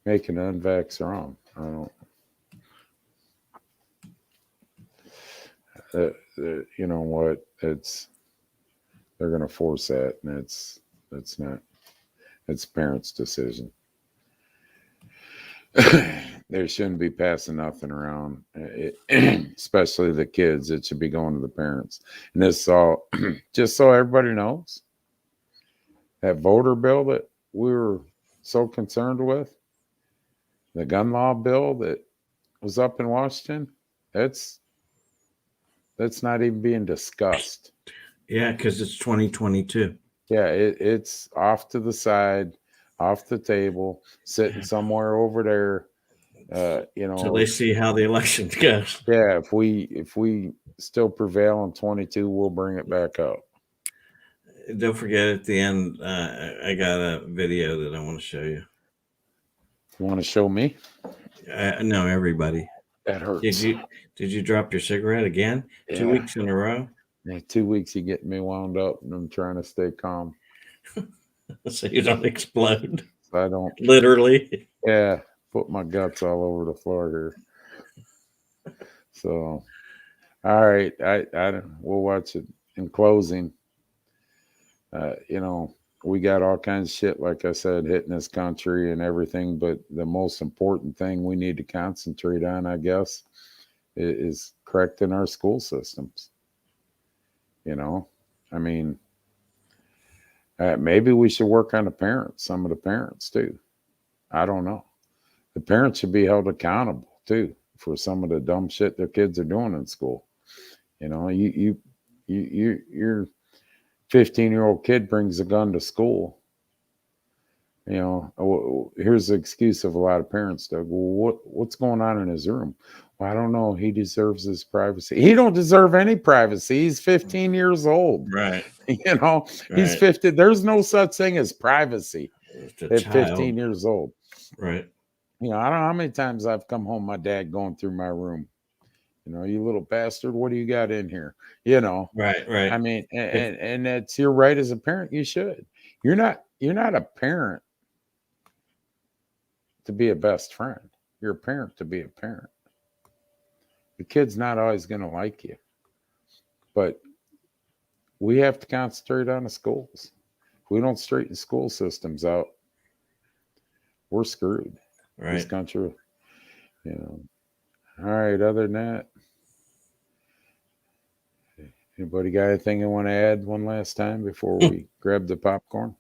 Making unvax wrong. I don't. You know what? They're going to force that, and it's parents' decision. They shouldn't be passing nothing around, especially the kids. It should be going to the parents. And this all, just so everybody knows, that voter bill that we were so concerned with, the gun law bill that was up in Washington, that's not even being discussed.
Yeah, because it's 2022.
Yeah, it's off to the side, off the table, sitting somewhere over there.
So they see how the election goes.
Yeah, if we still prevail in 22, we'll bring it back up.
Don't forget at the end, I got a video that I want to show you.
You want to show me?
No, everybody.
That hurts.
Did you drop your cigarette again? Yeah. 2 weeks in a row?
Yeah, 2 weeks you get me wound up, and I'm trying to stay calm.
So you don't explode.
I don't.
Literally.
Yeah, put my guts all over the floor here. So, all right, we'll watch it. In closing, we got all kinds of shit, like I said, hitting this country and everything. But the most important thing we need to concentrate on, I guess, is correcting our school systems. Maybe we should work on the parents, some of the parents too. I don't know. The parents should be held accountable too for some of the dumb shit their kids are doing in school. Your 15-year-old kid brings a gun to school. Here's the excuse of a lot of parents, Doug. Well, what's going on in his room? Well, I don't know. He deserves his privacy. He don't deserve any privacy. He's 15 years old.
Right.
He's 50. There's no such thing as privacy at 15 years old.
Right.
I don't know how many times I've come home, my dad going through my room. You little bastard, what do you got in here?
Right.
I mean, and that's your right as a parent. You should. You're not a parent to be a best friend. You're a parent to be a parent. The kid's not always going to like you, but we have to concentrate on the schools. If we don't straighten school systems out, we're screwed.
Right.
This country, All right. Other than that, anybody got anything you want to add one last time before we grab the popcorn?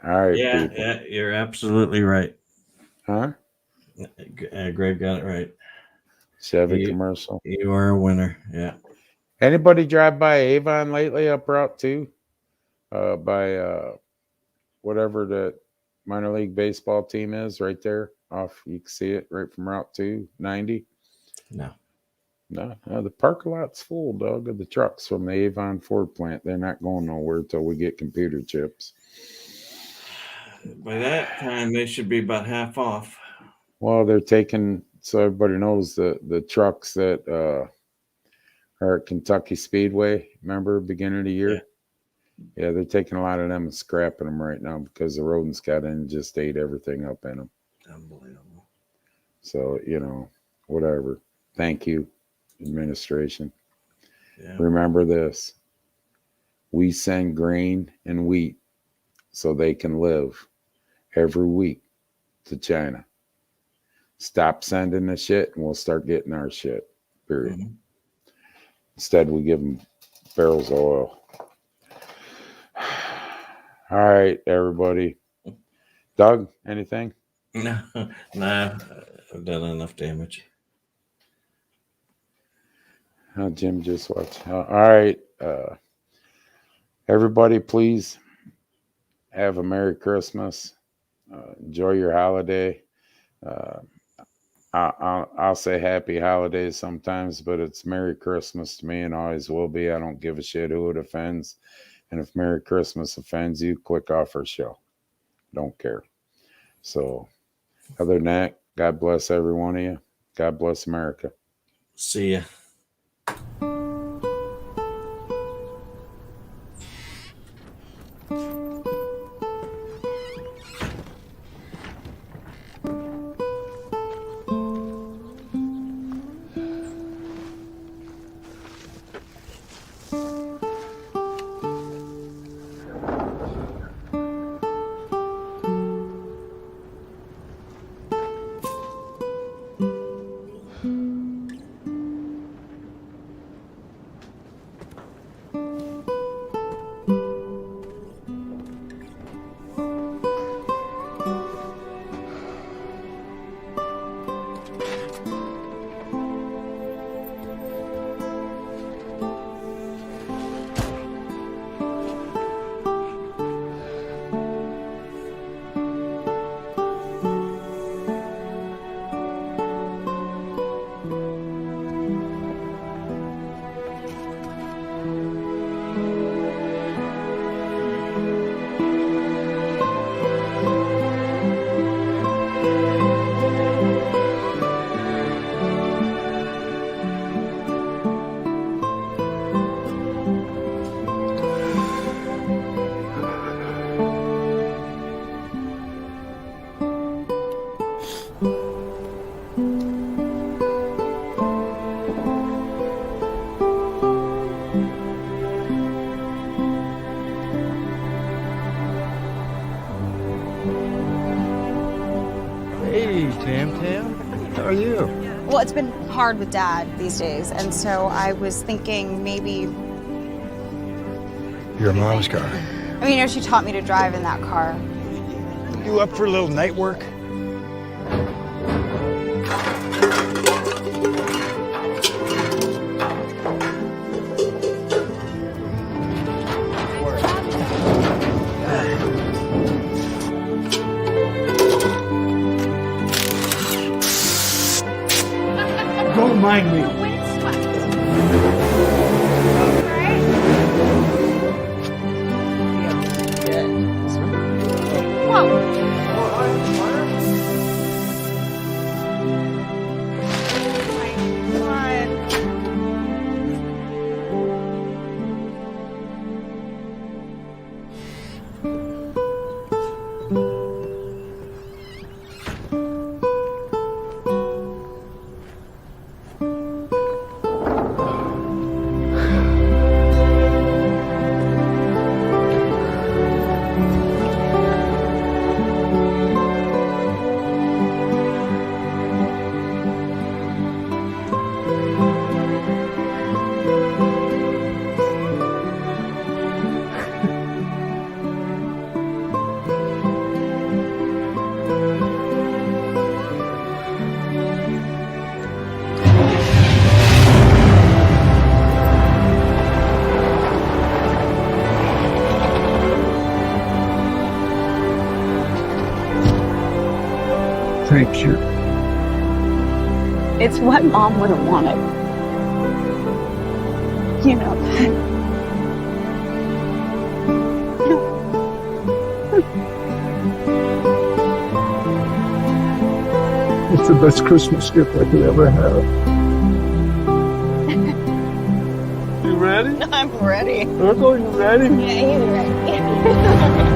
All right.
Yeah, you're absolutely right.
Huh?
Greg got it right.
Chevy commercial.
You are a winner. Yeah.
Anybody drive by Avon lately up Route 2? By whatever the minor league baseball team is right there off. You can see it right from Route 290.
No,
the parking lot's full, Doug, of the trucks from the Avon Ford plant. They're not going nowhere till we get computer chips.
By that time, they should be about half off.
Well, they're taking, so everybody knows, the trucks that are at Kentucky Speedway. Remember, beginning of the year? Yeah, they're taking a lot of them and scrapping them right now because the rodents got in and just ate everything up in them.
Unbelievable.
So, whatever. Thank you, administration.
Yeah.
Remember this. We send grain and wheat so they can live every week to China. Stop sending the shit and we'll start getting our shit, period.
Mm-hmm.
Instead, we give them barrels of oil. All right, everybody. Doug, anything?
No, nah, I've done enough damage.
Jim just watched. All right. Everybody, please have a Merry Christmas. Enjoy your holiday. I'll say Happy Holidays sometimes, but it's Merry Christmas to me and always will be. I don't give a shit who it offends. And if Merry Christmas offends you, click off our show. Don't care. So other than that, God bless every one of you. God bless America.
See ya.
How are you?
Well, it's been hard with Dad these days, and so I was thinking maybe...
Your mom's car.
I mean, she taught me to drive in that car.
You up for a little night work? Don't mind me. Thank you.
It's what Mom would have wanted. You know that.
It's the best Christmas gift I could ever have. You ready?
I'm ready.
Uncle, you ready?
Yeah, he's ready.